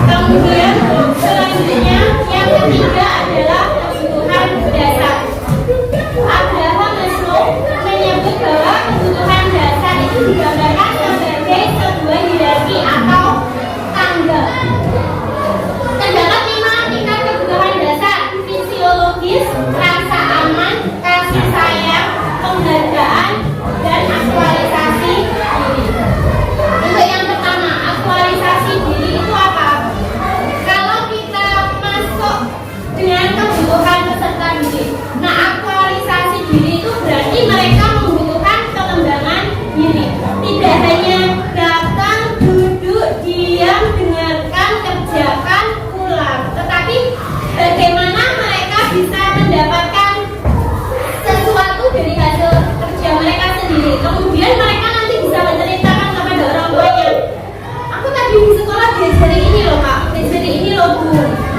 S2: Kemudian selanjutnya yang ketiga adalah kebutuhan dasar. Abraham Maslow menyebut bahwa kebutuhan dasar itu digambarkan sebagai sebuah hierarki atau tangga. Terdapat 5 tingkat kebutuhan dasar: fisiologis, rasa aman, kasih sayang, penghargaan, dan aktualisasi diri. Untuk yang pertama, aktualisasi diri itu apa? Kalau kita masuk dengan kebutuhan peserta didik, nah aktualisasi diri itu berarti mereka membutuhkan pengembangan diri. Tidak hanya datang, duduk, diam, dengarkan, kerjakan, pulang, tetapi bagaimana mereka bisa mendapatkan sesuatu dari hasil kerja mereka sendiri. Kemudian mereka nanti bisa menceritakan kepada orang tuanya, aku tadi di sekolah diajari ini loh Pak, diajari ini loh Bu,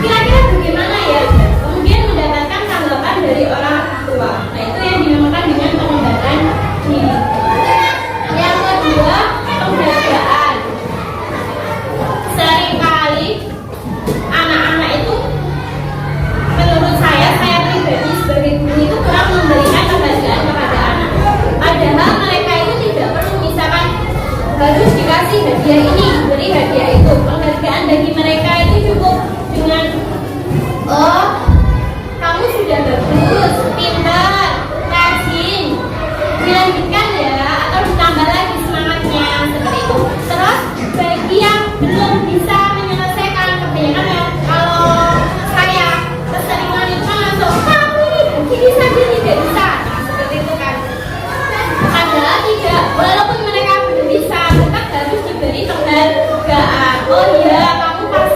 S2: kira-kira bagaimana ya? Kemudian mendapatkan tanggapan dari orang tua. Nah, itu yang dinamakan dengan pengembangan diri. Yang kedua, penghargaan. Seringkali anak-anak itu, menurut saya pribadi sebagai guru itu kurang memberikan penghargaan kepada anak. Padahal mereka itu tidak perlu misalkan harus dikasih hadiah ini, beri hadiah itu. Penghargaan bagi mereka itu cukup dengan, oh kamu sudah bagus, pintar, rajin, dilanjutkan ya, atau ditambah lagi semangatnya, seperti itu. Terus bagi yang belum bisa menyelesaikan, kebanyakan ya kalau saya keseringan itu langsung kamu ini saja tidak bisa, nah seperti itu kan. Padahal tidak, walaupun mereka belum bisa, tetap harus diberi penghargaan. Oh iya, kamu pasti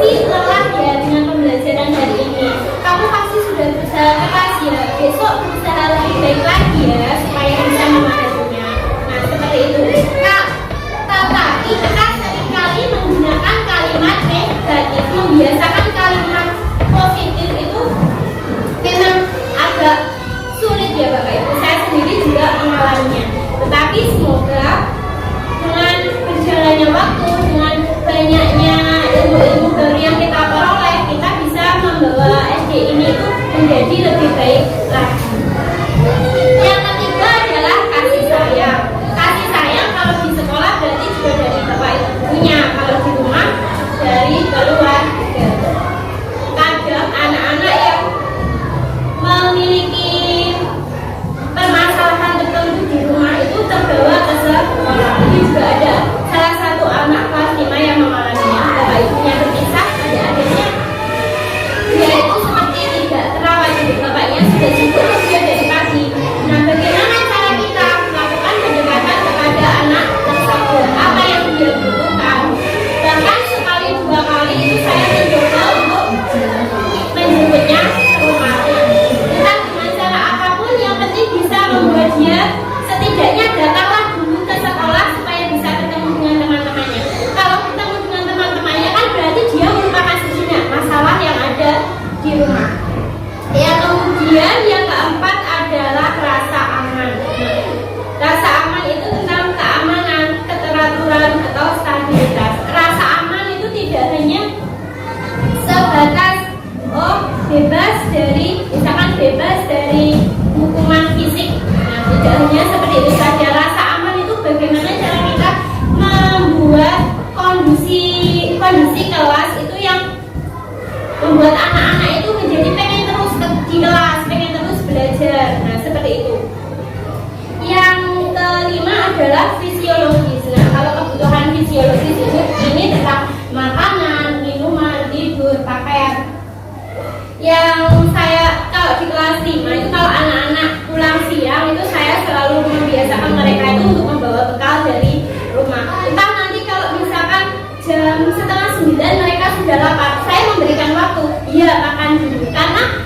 S2: sudah lapar, saya memberikan waktu. Iya, makan dulu. Karena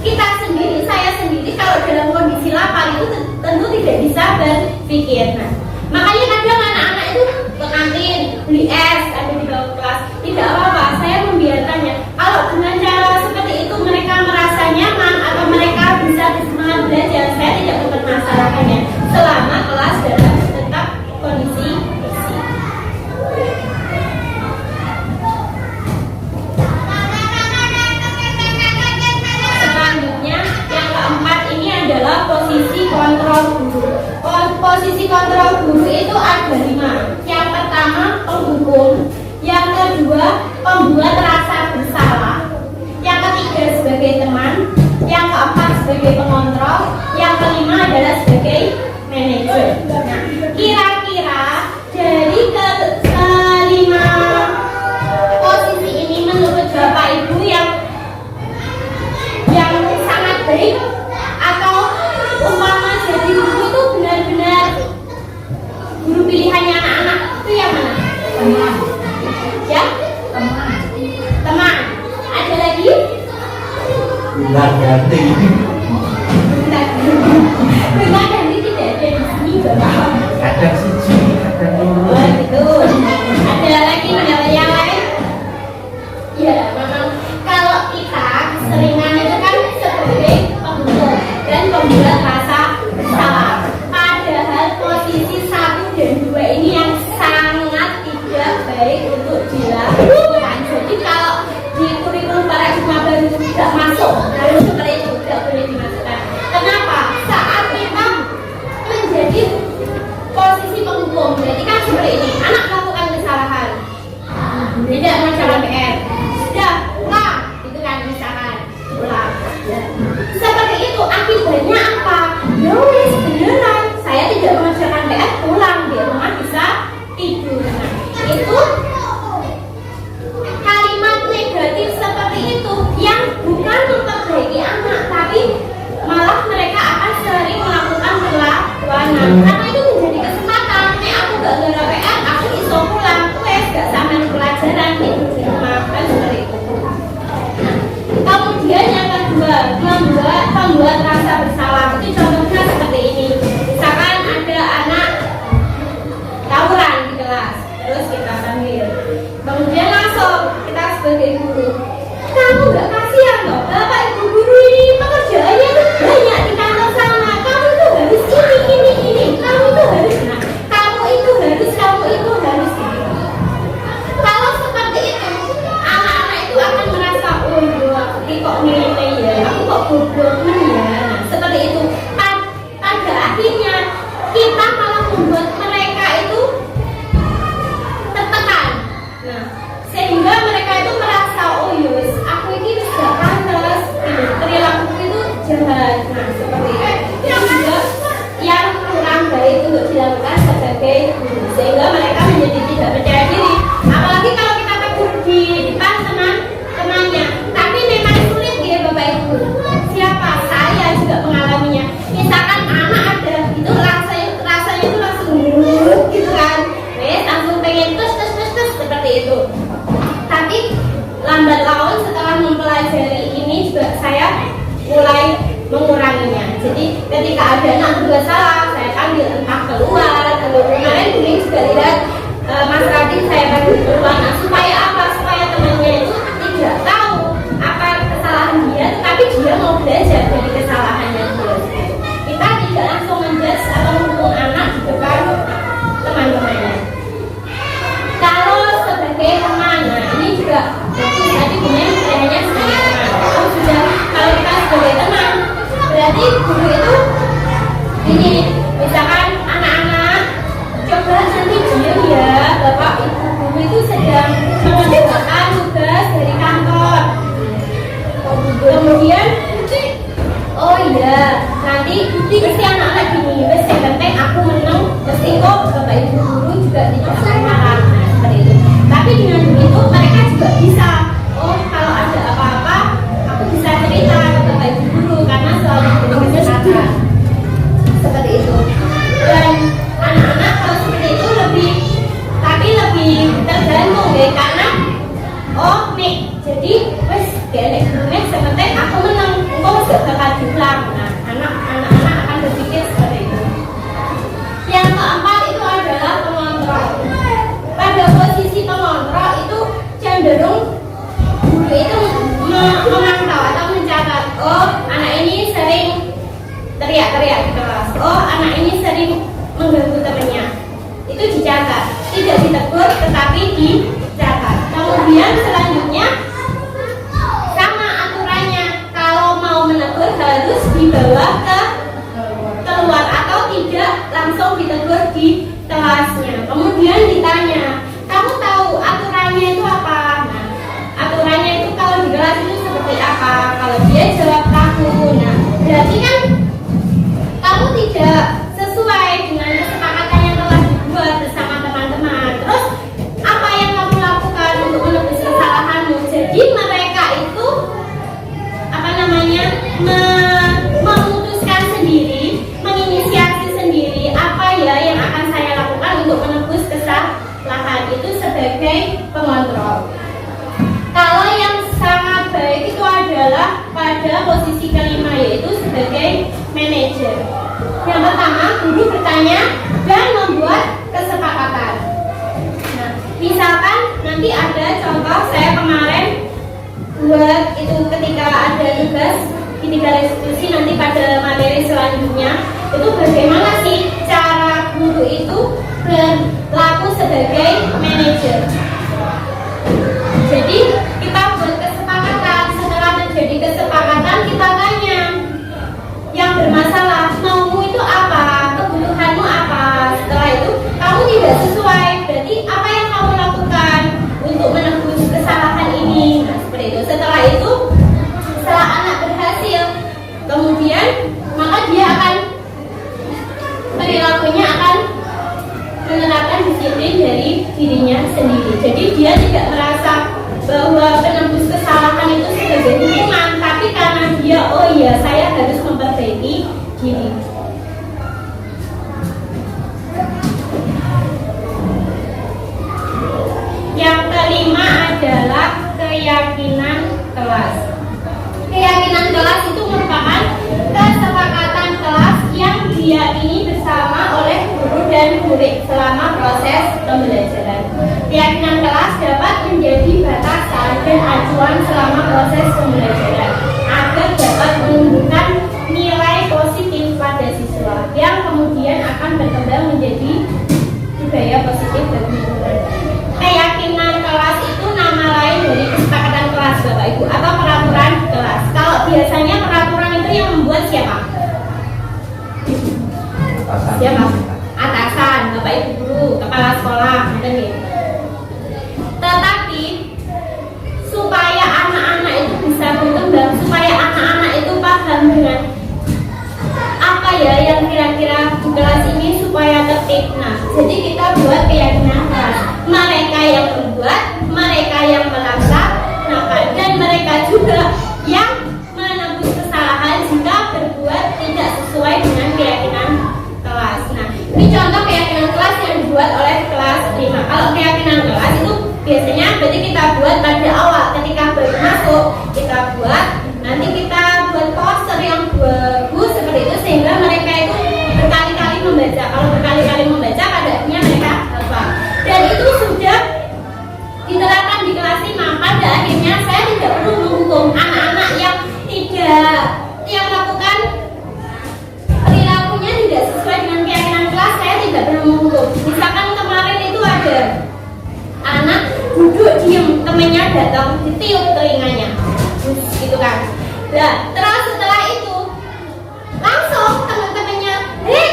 S2: kita sendiri, saya sendiri kalau dalam kondisi lapar itu tentu tidak bisa berpikir. Nah, makanya kadang anak-anak itu ke kantin beli es ada di bawah kelas. Tidak apa-apa, saya membiarkannya. Kalau dengan cara seperti itu mereka merasa nyaman atau mereka bisa bersemangat belajar, saya tidak mempermasalahkannya selama kelas dalam tetap kondisi bersih. Selanjutnya yang keempat ini adalah posisi kontrol guru. Posisi kontrol guru itu ada 5. Yang pertama penghukum, yang kedua pembuat rasa bersalah, yang ketiga sebagai teman, yang keempat sebagai pengontrol, yang kelima adalah sebagai manajer. Nah, kira-kira dari kelima posisi ini menurut Bapak Ibu yang sangat baik atau umpama jadi guru itu benar-benar guru pilihannya anak-anak itu yang mana?
S1: Teman.
S2: Ya? Teman. Ada lagi?
S1: Bulan ganti.
S2: Bulan ganti tidak ada di sini Bapak.
S1: Kadang siji, kadang dulu.
S2: Oh gitu. Ada lagi pendapat yang lain? Ya, memang kalau kita keseringan itu kan sebagai penghukum dan pembuat rasa bersalah. Padahal posisi 1 dan 2 ini yang sangat tidak baik untuk dilakukan. Jadi kalau di kurikulum paradigma baru tidak masuk, harus seperti itu, tidak boleh dimasukkan. Kenapa? Saat kita menjadi posisi penghukum, berarti kan seperti ini, anak melakukan kesalahan, tidak mengerjakan PR, sudah ulang, itu kan misalkan ulang. Seperti itu akibatnya apa? Ya wis beneran, saya tidak mengerjakan PR, pulang di rumah bisa tidur. Nah, itu kalimat negatif seperti itu yang bukan memperbaiki anak, tapi malah mereka akan sering melakukan perlawanan. Karena itu menjadi kesempatan. Nek aku gak gara PR, aku iso pulang, wes gak sampai pelajaran gitu di rumah kan seperti itu. Kemudian yang kedua, membuat rasa bersalah. Itu contohnya seperti ini. Misalkan ada anak tawuran di kelas, terus kita panggil. Kemudian langsung kita sebagai guru, kamu gak kasihan loh, Bapak Ibu guru ini pekerjaannya tuh banyak di kantor sana. Kamu tuh harus ini, kamu tuh harus, nah, kamu itu harus. Kalau seperti itu, anak-anak itu akan merasa, oh iya, ini kok milih ya, aku kok bodoh ya. Nah, seperti itu. Pada akhirnya kita malah membuat mereka itu tertekan. Nah, sehingga mereka itu merasa, oh yus, aku ini gak pantas, perilaku itu jahat. Nah, seperti itu. Itu juga yang kurang baik untuk dilakukan sebagai guru, sehingga mereka menjadi tidak percaya diri. Apalagi kalau kita tegur di depan teman-temannya, tapi memang sulit ya Bapak Ibu. Siapa? Saya juga mengalaminya. Misalkan anak ada, itu rasanya itu langsung gitu kan, langsung pengen tus seperti itu. Tapi lambat laun setelah mempelajari ini juga saya mulai menguranginya. Jadi ketika ada anak berbuat salah, saya panggil entah keluar atau kemarin mungkin juga lihat Mas Radin saya panggil keluar. Nah, supaya apa? Supaya temannya itu tidak tahu apa kesalahan dia, tapi dia mau belajar dari kesalahannya dia. Kita tidak langsung menjudge atau menghukum anak di depan teman-temannya. Kalau sebagai teman, nah ini juga bagus. Tadi punya hanya sebagai teman. Kalau kita sebagai teman, berarti guru itu ini, misalkan anak-anak coba nanti diam ya, Bapak Ibu guru itu sedang mengerjakan tugas dari kantor. Kemudian oh iya, nanti mesti anak-anak gini, wes yang penting aku menang, mesti kok Bapak Ibu guru juga tidak akan marah. Nah, seperti itu. Tapi dengan begitu mereka juga bisa, oh kalau ada apa-apa aku bisa cerita ke Bapak Ibu guru karena selalu diberi kesempatan. Seperti itu. Dan anak-anak kalau seperti itu lebih tergantung ya, karena oh cenderung guru itu memantau atau mencatat, oh anak ini sering teriak-teriak di kelas, oh anak ini sering mengganggu temannya. Itu dicatat, tidak ditegur tetapi dicatat. Kemudian selanjutnya sama aturannya, kalau mau menegur harus dibawa ke keluar atau tidak langsung ditegur di kelasnya. Kemudian ditanya, kamu tahu aturannya itu apa? Nah, aturannya itu kalau di kelas itu seperti apa? Kalau dia jawab tahu, nah berarti kan kamu tidak sesuai dengan kesepakatan yang telah dibuat bersama teman-teman. Terus apa yang kamu lakukan untuk menebus kesalahanmu? Jadi mereka itu apa namanya memutuskan sendiri, menginisiasi sendiri apa ya yang akan saya lakukan untuk menebus kesalahan itu sebagai pengontrol. Kalau yang sangat baik itu adalah pada posisi kelima, yaitu sebagai manajer. Yang pertama, guru bertanya dan membuat kesepakatan. Nah, misalkan nanti ada contoh saya kemarin buat itu ketika ada tugas di 3 restitusi, nanti pada materi selanjutnya itu bagaimana sih cara guru itu berlaku sebagai manajer. Jadi kita buat kesepakatan, setelah terjadi kesepakatan kita tanya yang bermasalah, maumu itu apa, kebutuhanmu apa. Setelah itu kamu tidak sesuai, berarti apa yang kamu lakukan untuk menebus kesalahan ini. Nah seperti itu. Setelah itu, setelah anak berhasil, kemudian maka dia akan perilakunya akan menerapkan disiplin dari dirinya sendiri. Jadi dia tidak merasa bahwa penebus kesalahan itu sebagai hukuman, tapi karena dia, oh iya saya harus memperbaiki diri. Yang kelima adalah keyakinan kelas. Keyakinan kelas itu merupakan kesepakatan kelas yang diyakini bersama oleh guru dan murid selama proses pembelajaran. Keyakinan kelas dapat menjadi batasan dan acuan selama proses pembelajaran agar dapat menumbuhkan nilai positif pada siswa yang kemudian akan berkembang menjadi budaya positif bagi lingkungan. Keyakinan kelas itu nama lain dari kesepakatan kelas, Bapak Ibu, atau peraturan kelas. Kalau biasanya peraturan itu yang membuat siapa? Siapa? Atasan, Bapak Ibu guru, kepala sekolah, gitu. Tetapi supaya anak-anak itu bisa berkembang, supaya anak-anak itu paham dengan apa ya yang kira-kira di kelas ini supaya tertib. Nah, jadi kita buat keyakinan kelas. Mereka yang membuat, mereka yang melaksanakan, dan mereka juga yang menebus kesalahan jika berbuat tidak sesuai dengan keyakinan kelas. Nah, ini contoh keyakinan kelas yang dibuat oleh kelas 5. Kalau keyakinan kelas itu biasanya berarti kita buat pada awal ketika baru masuk, kita buat, nanti kita buat poster yang bagus seperti itu sehingga mereka itu berkali-kali membaca. Kalau berkali-kali membaca pada akhirnya mereka hafal. Dan itu sudah diterapkan di kelas 5. Pada akhirnya saya tidak perlu menghukum anak-anak yang melakukan perilakunya tidak sesuai dengan keyakinan kelas. Saya tidak perlu menghukum. Misalkan kemarin itu ada anak duduk diam, temannya datang ditiup telinganya, gitu kan. Nah, terus setelah itu langsung teman-temannya,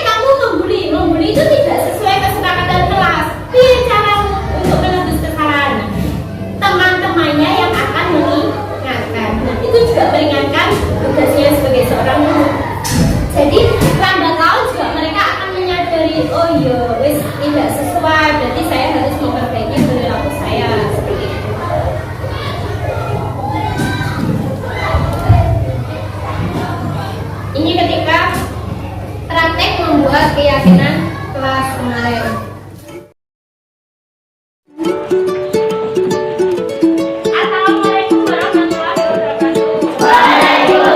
S2: kamu membuli itu tidak sesuai kesepakatan kelas. Pilih cara untuk menebus kesalahan. Teman-temannya yang akan mengingatkan. Nah, itu juga meringankan tugasnya sebagai seorang guru. Jadi lambat laun juga mereka akan menyadari, oh iya, wis tidak sesuai, berarti saya harus memperbaiki perilaku saya seperti itu. Ini ketika praktek membuat keyakinan kelas kemarin. Assalamualaikum warahmatullahi wabarakatuh.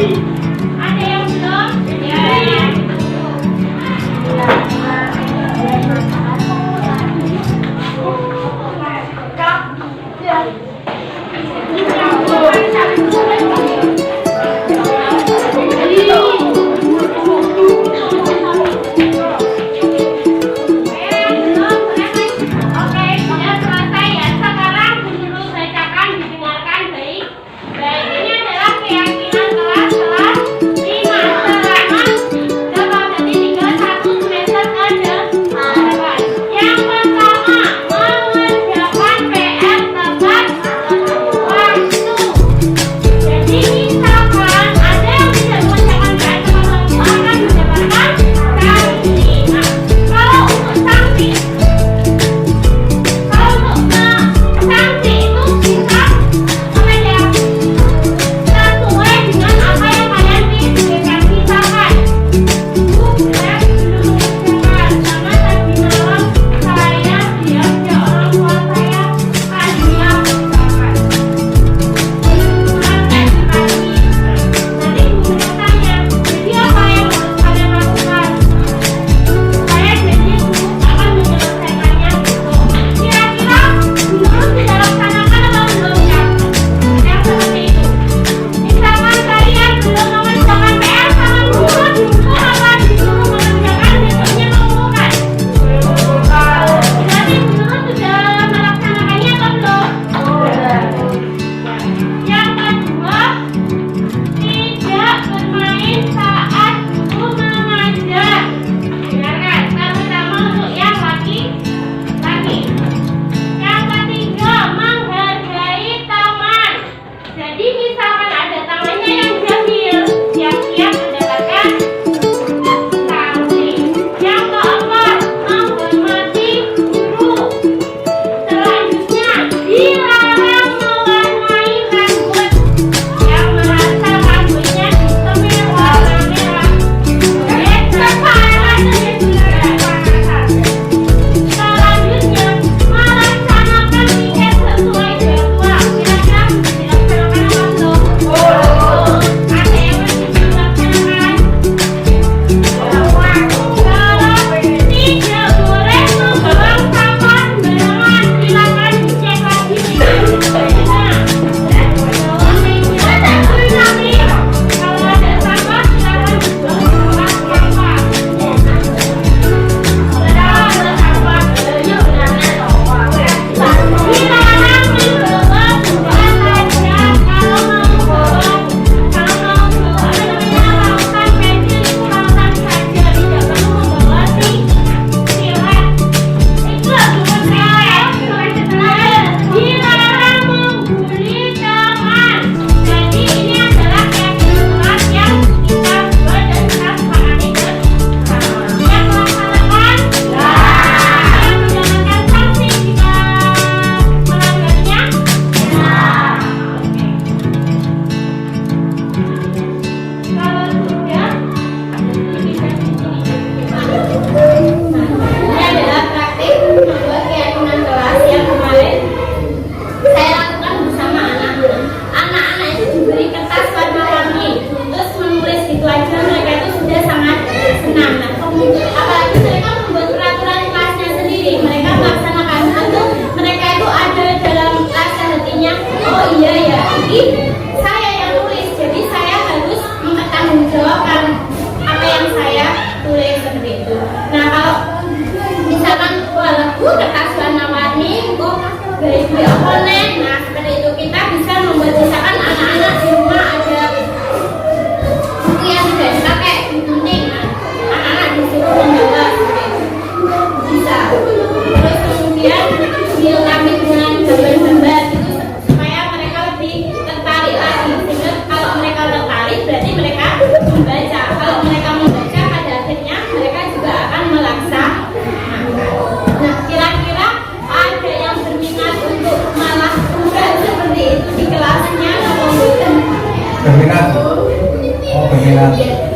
S2: Ada yang belum? Ya.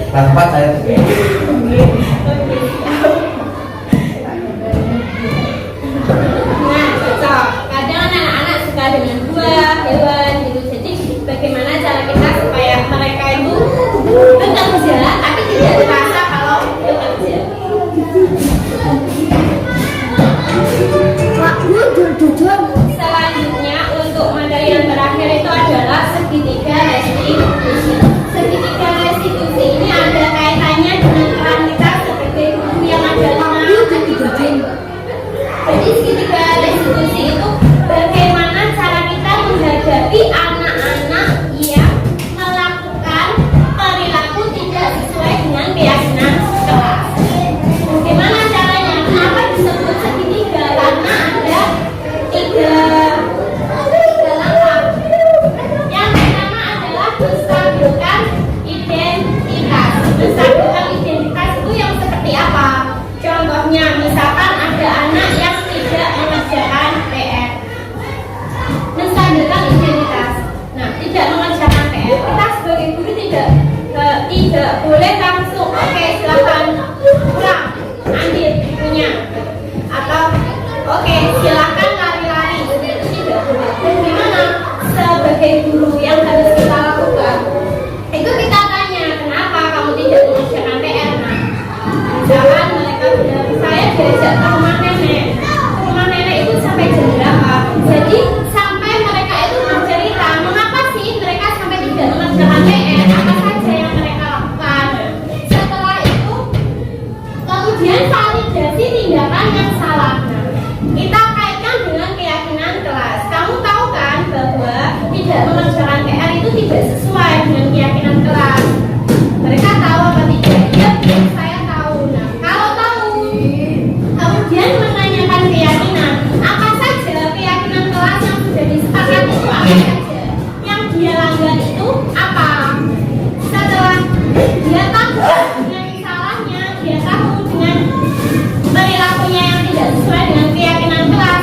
S1: Tanpa saya
S2: Nah, cocok. Kadang anak-anak suka dengan buah, hewan gitu. Jadi bagaimana cara kita supaya mereka itu materi yang terakhir itu adalah segitiga restitusi. Segitiga restitusi ini ada kaitannya dengan peran kita sebagai guru yang ada jadi segitiga restitusi itu bagaimana cara kita menghadapi anak-anak yang melakukan perilaku tidak sesuai dengan keyakinan kelas. Bagaimana caranya? Kenapa disebut segitiga? Karena ada tiga langkah. Yang pertama adalah menstabilkan identitas. Menstabilkan identitas itu yang seperti apa? Contohnya, misalkan ada anak yang tidak mengerjakan PR. Menstabilkan identitas. Nah, tidak mengerjakan PR. Kita sebagai guru tidak boleh langsung oke, silakan pulang, ambil bukunya, atau oke, silakan lari-lari. Itu tidak boleh. Bagaimana sebagai guru yang harus kita lakukan? Itu kita tanya, kenapa kamu tidak mengerjakan PR? Nah, misalkan mereka bilang, saya diajak ke rumah nenek. Rumah nenek itu sampai jam berapa? Jadi sampai mereka itu bercerita, mengapa sih mereka sampai tidak mengerjakan PR? Apa saja yang mereka lakukan? Setelah itu, kemudian validasi tindakan yang salah. Nah, kita kaitkan dengan keyakinan kelas. Kamu tahu kan bahwa tidak mengerjakan PR itu tidak sesuai dengan keyakinan kelas. Mereka tahu apa tidak? Ya, saya tahu. Nah, kalau tahu, kemudian menanyakan keyakinan, apa saja keyakinan kelas yang sudah disepakati itu apa saja? Yang dia langgar itu apa? Setelah dia tahu dengan salahnya, dia tahu dengan perilakunya yang tidak sesuai dengan keyakinan kelas,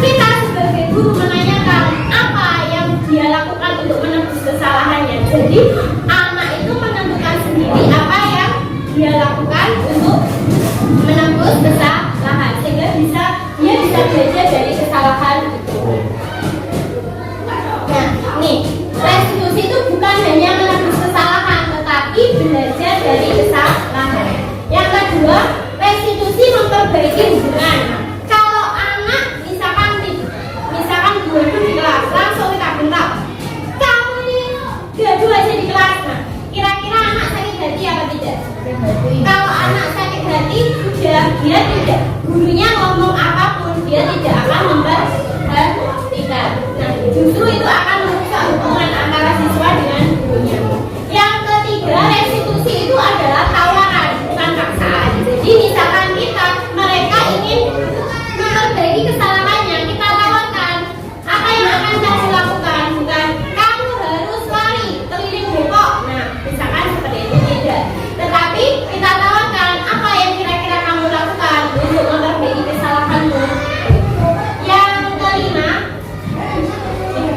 S2: kita sebagai guru menanyakan apa yang dia lakukan untuk menembus kesalahannya. Jadi anak itu menentukan sendiri apa yang dia lakukan untuk menembus kesalahan, sehingga dia bisa belajar dari kesalahan itu. Nah, nih, restitusi itu bukan hanya menembus kesalahan, tetapi belajar dari kesalahan. Yang kedua, restitusi memperbaiki hubungan. Kalau anak misalkan guru di kelas, langsung kita bentak, kamu nih gaduh aja di kelas. Nah, kira-kira anak sakit hati apa tidak? Kalau anak sakit hati, sudah dia tidak, gurunya ngomong apapun dia tidak akan memperhatikan. Nah, justru itu akan merusak hubungan antara siswa dengan gurunya. Yang ketiga, restitusi itu adalah tawaran, bukan paksaan. Jadi misalkan mereka ingin memperbaiki kesalahannya, kita tawarkan apa yang akan kamu lakukan, bukan kamu harus lari keliling depok. Nah, misalkan seperti itu tidak. Tetapi kita tawarkan apa yang kira-kira kamu lakukan untuk memperbaiki kesalahanmu. Yang kelima,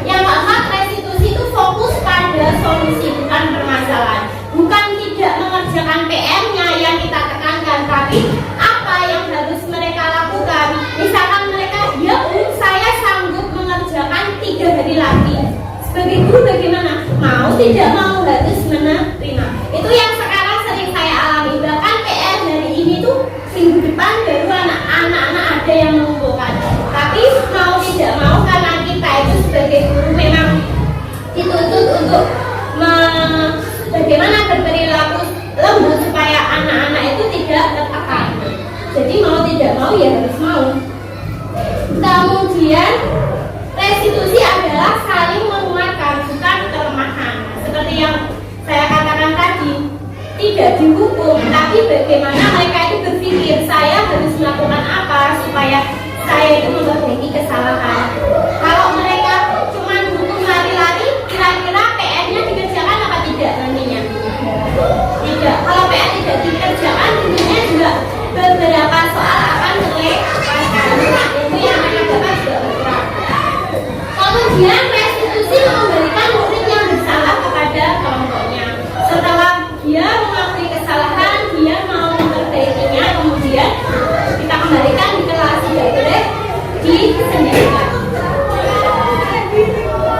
S2: yang keempat, restitusi itu fokus pada solusi, bukan permasalahan. Bukan tidak mengerjakan PR-nya yang kita tekankan, tapi apa yang harus mereka lakukan. Misalkan mereka, ya saya sanggup mengerjakan 3 hari lagi. Sebagai guru bagaimana? Mau tidak mau harus menerima. Itu yang sekarang sering saya alami. Bahkan PR dari ini tuh minggu depan baru anak-anak ada yang mengumpulkan. Tapi mau tidak mau karena kita itu sebagai guru memang dituntut untuk bagaimana berperilaku lembut supaya anak-anak itu tidak tertekan. Jadi mau tidak mau ya harus mau. Kemudian restitusi adalah saling menguatkan, bukan kelemahan. Seperti yang saya katakan tadi, tidak dihukum, tapi bagaimana mereka itu berpikir saya harus melakukan apa supaya saya itu memperbaiki kesalahan. Kalau mereka cuma hukum lari-lari, kira-kira PR-nya dikerjakan apa tidak nantinya? Tidak. Kalau PR tidak dikerjakan, tentunya juga beberapa soal akan terlewatkan. Itu yang akan dapat juga berkurang. Kemudian restitusi memberikan murid yang bersalah kepada kelompoknya. Setelah dia mengakui kesalahan, dia mau memperbaikinya, kemudian kita kembalikan di kelas, tidak boleh disendirikan.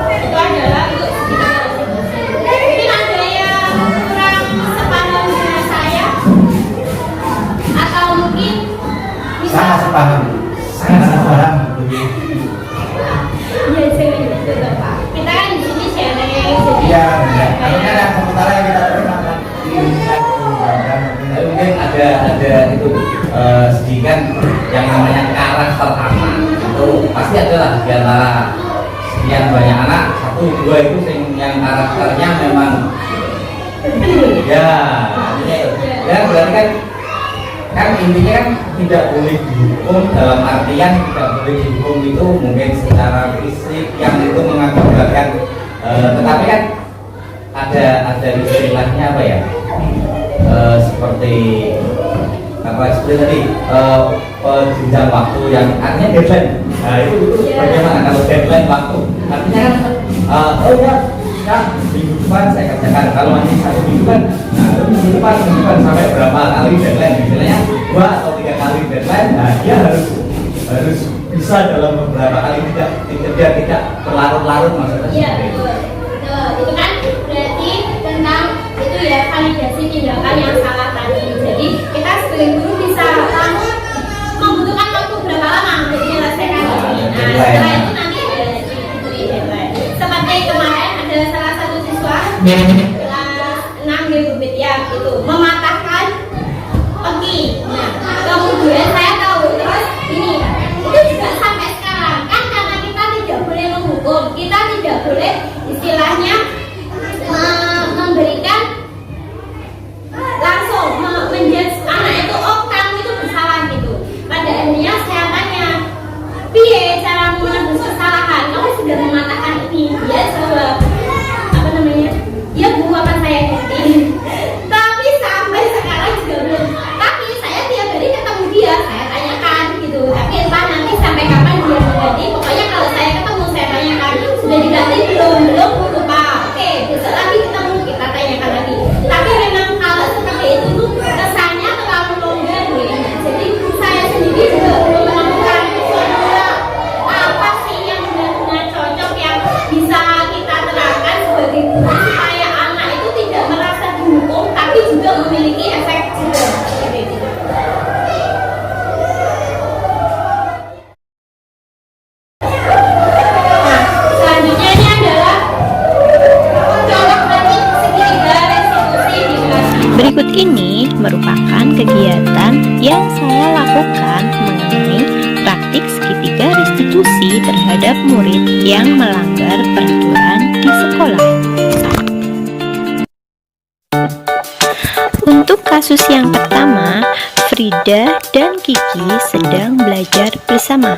S2: Itu adalah untuk restitusi. Mungkin ada yang kurang sepaham dengan saya, atau mungkin bisa
S1: sangat sepaham.
S2: Ya, saya
S1: Iya, benar. Artinya ada sementara yang kita perkenalkan di dan mungkin ada itu sedikit yang namanya karakter anak itu pasti adalah di antara sekian banyak anak satu dua itu yang karakternya memang ya artinya ya berarti kan intinya kan tidak boleh dihukum dalam artian tidak boleh dihukum itu mungkin secara fisik yang itu mengakibatkan tetapi kan ada istilahnya apa ya seperti tadi jenjang waktu yang artinya deadline. Nah itu bagaimana kalau deadline waktu artinya kan oh ya kak minggu depan saya kerjakan, kalau masih satu minggu kan nah minggu depan sampai berapa kali deadline misalnya 2 atau 3 kali deadline, nah dia harus bisa dalam beberapa kali tidak berlarut-larut maksudnya.
S2: Iya betul. Itu kan berarti tentang itu ya validasi tindakan yang salah tadi. Jadi kita sebagai guru bisa membutuhkan waktu berapa lama untuk menyelesaikan ini. Nah setelah itu nanti diberi deadline. Seperti kemarin ada salah satu siswa kelas 6 di Bukit ya itu mematahkan peki. Nah kemudian saya tahu terus ini itu juga sampai sekarang kan karena kita tidak boleh menghukum, kita tidak boleh istilahnya memberikan langsung menjudge anak itu oh kamu itu bersalah gitu. Pada akhirnya saya tanya piye cara menebus kesalahan, kamu sudah mematahkan ini, dia jawab apa namanya ya bu apa saya ngerti tapi sampai sekarang juga belum, tapi saya tiap hari ketemu dia saya tanyakan gitu, tapi entah nanti sampai kapan dia mengganti, pokoknya kalau saya ketemu saya tanyakan sudah diganti belum lupa, oke besok lagi ketemu kita tanyakan lagi, tapi memang kalau seperti itu tuh kesannya terlalu longgar ya. Jadi saya sendiri juga belum menemukan formula apa sih yang benar-benar cocok yang bisa kita terapkan sebagai guru supaya anak itu tidak merasa dihukum tapi juga memiliki efek juga seperti itu. Nah, selanjutnya ini adalah colok batik segitiga restitusi di kelas.
S3: Berikut ini merupakan kegiatan yang saya lakukan mengenai praktik segitiga restitusi terhadap murid yang melanggar peraturan di sekolah. Untuk kasus yang pertama, Frida dan Kiki sedang belajar bersama.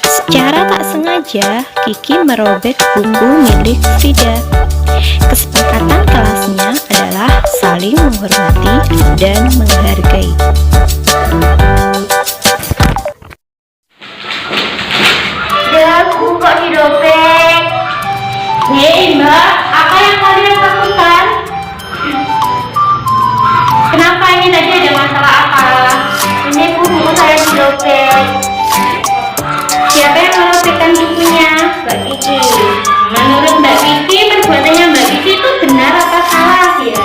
S3: Secara tak sengaja, Kiki merobek buku milik Frida. Kesepakatan kelasnya adalah saling menghormati dan menghargai.
S2: Aku kok dirobek? Hei mbak, apa yang kalian lakukan? Kenapa ini tadi ada masalah apa? Ini buku saya dirobek. Siapa yang merobekkan bukunya? Mbak Kiki. Menurut Mbak Kiki, perbuatannya Mbak Kiki itu benar apa salah ya?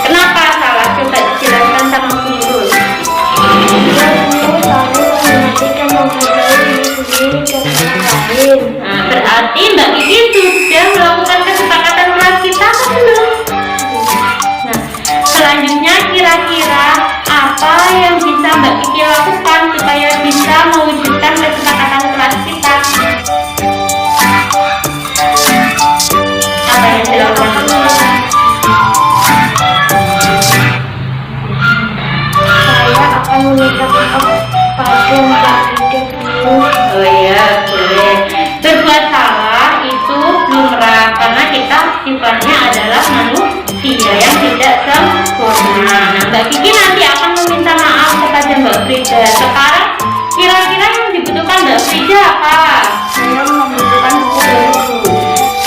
S2: Kenapa salah? Coba dijelaskan sama guru. Nah, berarti Mbak Kiki sudah melakukan kesepakatan kelas kita atau belum? Nah, selanjutnya kira-kira apa yang bisa Mbak Kiki lakukan supaya bisa mewujudkan kesepakatan kelas kita? Apa yang dilakukan? Saya akan meminta maaf pada Mbak Kiki dulu. Oh iya, boleh. Berbuat salah itu lumrah karena kita sifatnya adalah manusia yang tidak sempurna. Nah, Mbak Kiki nanti akan meminta maaf kepada Mbak Frida. Sekarang kira-kira yang dibutuhkan Mbak Frida apa? Saya membutuhkan buku baru.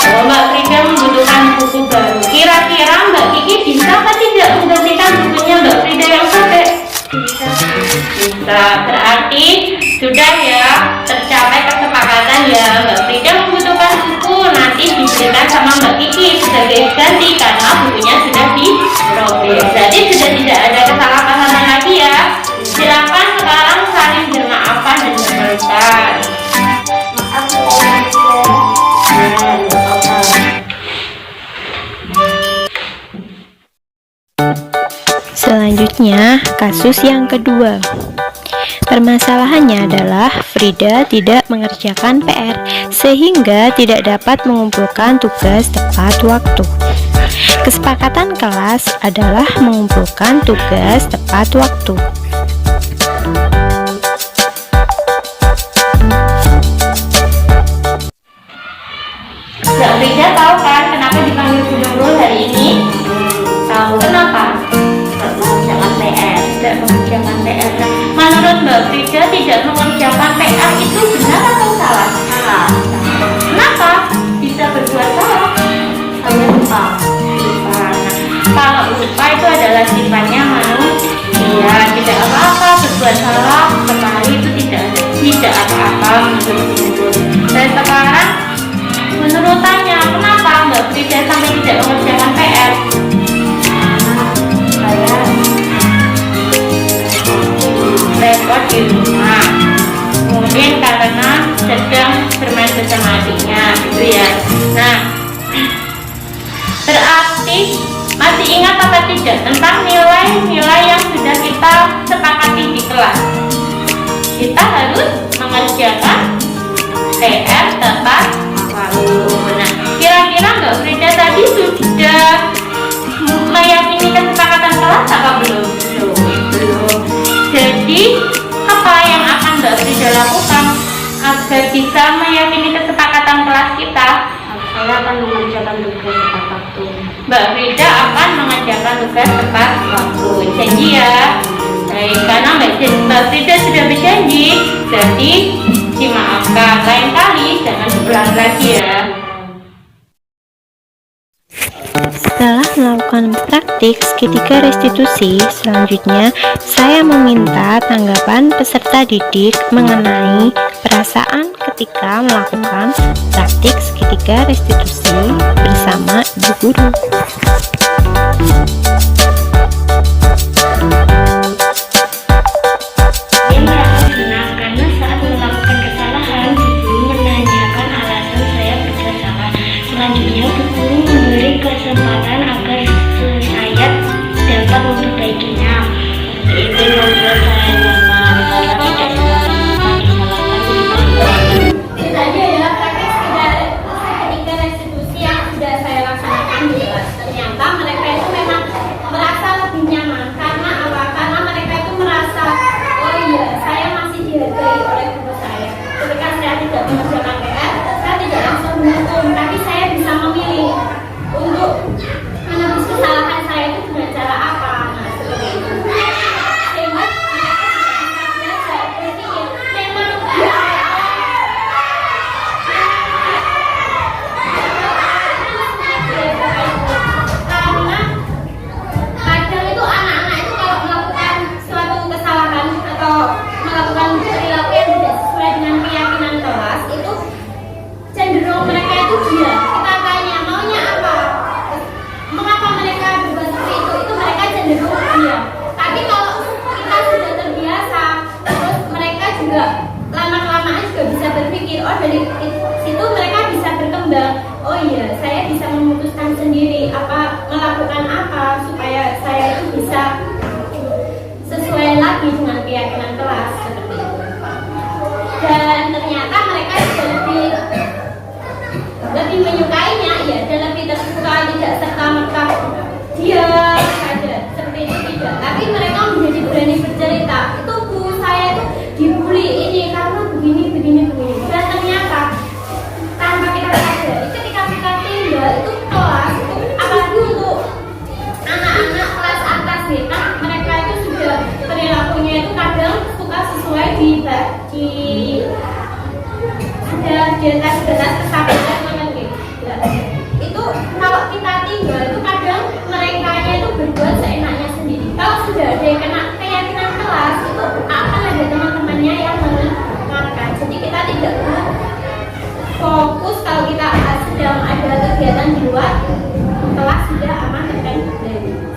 S2: Oh, Mbak Frida membutuhkan buku baru. Kira-kira Mbak Kiki bisa apa tidak menggantikan bukunya Mbak Frida yang sobek? Bisa, berarti sudah ya tercapai kesepakatan ya. Mbak Frida membutuhkan buku nanti diberikan sama Mbak Kiki sebagai ganti karena bukunya sudah dirobek. Jadi sudah tidak ada kesalahpahaman lagi ya. Silakan sekarang saling bermaafan dan berpelukan. Maaf ya.
S3: Selanjutnya, kasus yang kedua. Permasalahannya adalah Frida tidak mengerjakan PR sehingga tidak dapat mengumpulkan tugas tepat waktu. Kesepakatan kelas adalah mengumpulkan tugas tepat waktu.
S2: Mbak Frida tahu kan kenapa dipanggil Bu Nurul hari ini? Tahu kenapa? Mengerjakan PR. Tidak mengerjakan PR. Menurut Mbak Frida tidak mengerjakan PR itu benar atau salah? Salah. Kenapa? Bisa berbuat salah. Saya lupa. Kalau lupa itu adalah sifatnya manusia. Tidak apa-apa berbuat salah. Sekali itu tidak apa-apa menurut Bu Nurul. Dan sekarang menurut tanya, kenapa Mbak Frida sampai tidak mengerjakan PR? Saya repot di rumah, mungkin karena sedang bermain bersama adiknya, gitu ya. Nah, berarti masih ingat apa tidak tentang nilai-nilai yang sudah kita sepakati di kelas? Kita harus mengerjakan PR tepat waktu. Nah, kira-kira Mbak Frida tadi sudah meyakini kesepakatan kelas apa belum? Belum. Jadi, apa yang akan Mbak Frida lakukan agar bisa meyakini kesepakatan kelas kita? Saya akan mengerjakan tugas tepat waktu. Mbak Frida akan mengerjakan tugas tepat waktu. Janji ya. Baik, karena Mbak Frida sudah berjanji, jadi dimaafkan. Lain kali jangan diulang lagi ya.
S3: Setelah melakukan praktik segitiga restitusi, selanjutnya saya meminta tanggapan peserta didik mengenai perasaan ketika melakukan praktik segitiga restitusi bersama ibu guru.
S2: Dia merasa benar karena saat melakukan kesalahan, Bu Guru menanyakan alasan saya bersalah. Selanjutnya, Bu Guru memberi kesempatan agar saya dapat memperbaikinya. Itu membuat saya nyaman karena tidak semua yang disalahkan.
S4: Ini tadi adalah praktek segitiga restitusi yang sudah saya laksanakan di kelas. Ternyata mereka itu memang merasa lebih nyaman karena apa? Karena mereka itu merasa, oh iya, saya masih dihargai oleh guru saya. Ketika saya tidak mengerjakan PR, saya tidak langsung menghukum, tapi saya bisa memilih untuk menebus kesalahan saya itu dengan cara apa. Nah, seperti itu. Sehingga mereka tidak bisa belajar. Berarti ya, memang karena kadang itu anak-anak itu kalau melakukan suatu kesalahan atau melakukan perilaku yang tidak sesuai dengan keyakinan kelas itu cenderung mereka itu diam. Kita tanya maunya apa, mengapa mereka berbuat seperti itu mereka cenderung diam. Tapi kalau kita sudah terbiasa, terus mereka juga lama-kelamaan juga bisa berpikir, oh dari situ mereka bisa berkembang. Oh iya, saya bisa memutuskan sendiri apa melakukan apa supaya saya itu bisa sesuai lagi dengan keyakinan kelas seperti itu. Dan ternyata mereka juga lebih menyukainya, ya, dan lebih terbuka, tidak serta-merta diam saja seperti itu, tidak. Tapi mereka menjadi berani bercerita. Itu Bu, saya itu dibully ini karena begini. Dan ternyata tanpa kita sadari, ketika kita tinggal itu kelas itu, apalagi untuk anak-anak kelas atas nih, kan mereka itu sudah perilakunya itu kadang suka sesuai di atas kesabaran kan gitu. Itu kalau kita tinggal itu kadang mereka itu berbuat seenaknya sendiri. Kalau sudah ada yang kena keyakinan kelas itu akan ada teman-temannya yang mendengarkan. Jadi kita tidak fokus kalau kita sedang ada kegiatan di luar kelas sudah aman terkendali seperti itu.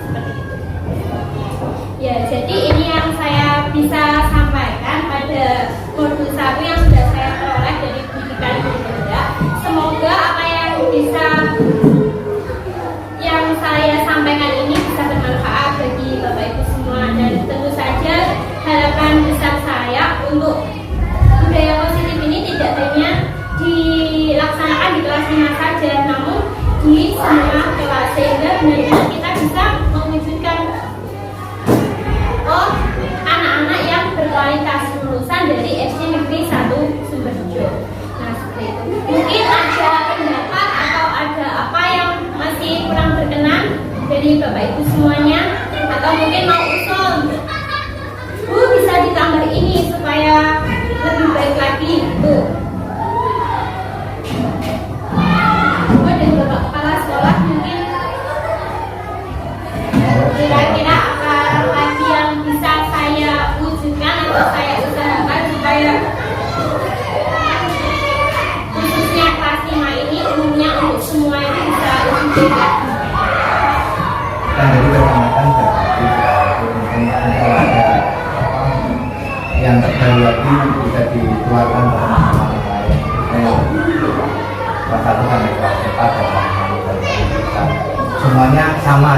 S4: Ya, jadi ini yang saya bisa sampaikan pada modul 1 yang sudah saya peroleh dari pendidikan berbeda. Semoga apa yang saya sampaikan ini bisa bermanfaat bagi Bapak Ibu semua.
S2: kelasnya saja, namun di semua kelas, sehingga benar-benar kita bisa mewujudkan anak-anak yang berkualitas lulusan dari SD Negeri 1 Sumberjo. Nah, seperti itu. Mungkin ada pendapat atau ada apa yang masih kurang berkenan dari Bapak Ibu semuanya, atau mungkin mau usul, Bu bisa ditambah ini supaya lebih baik lagi Bu. Bu dan Bapak Kepala Sekolah mungkin kira-kira apa lagi yang bisa saya wujudkan atau saya usahakan supaya khususnya kelas 5 ini umumnya untuk semua itu bisa lebih baik.
S1: Kan jadi pertamakan kalau ada yang terbaru lagi bisa dikeluarkan bersama lain. Salah satu kan kelas 4 dan semuanya sama.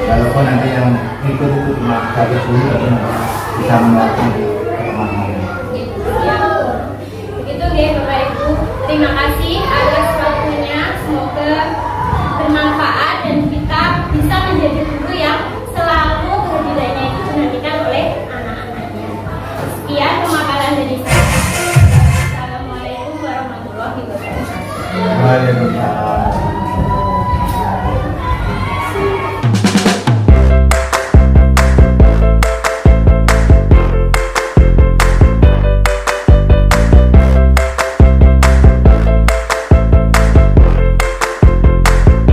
S1: Walaupun nanti yang ikut itu cuma satu guru, tapi bisa melakukan pemahaman.
S2: Begitu deh Bapak Ibu. Terima kasih atas waktunya. Semoga bermanfaat dan kita bisa menjadi guru yang selalu nilainya itu dinantikan oleh anak-anaknya. Sekian pemaparan dari saya. Assalamualaikum warahmatullahi wabarakatuh.
S1: Waalaikumsalam.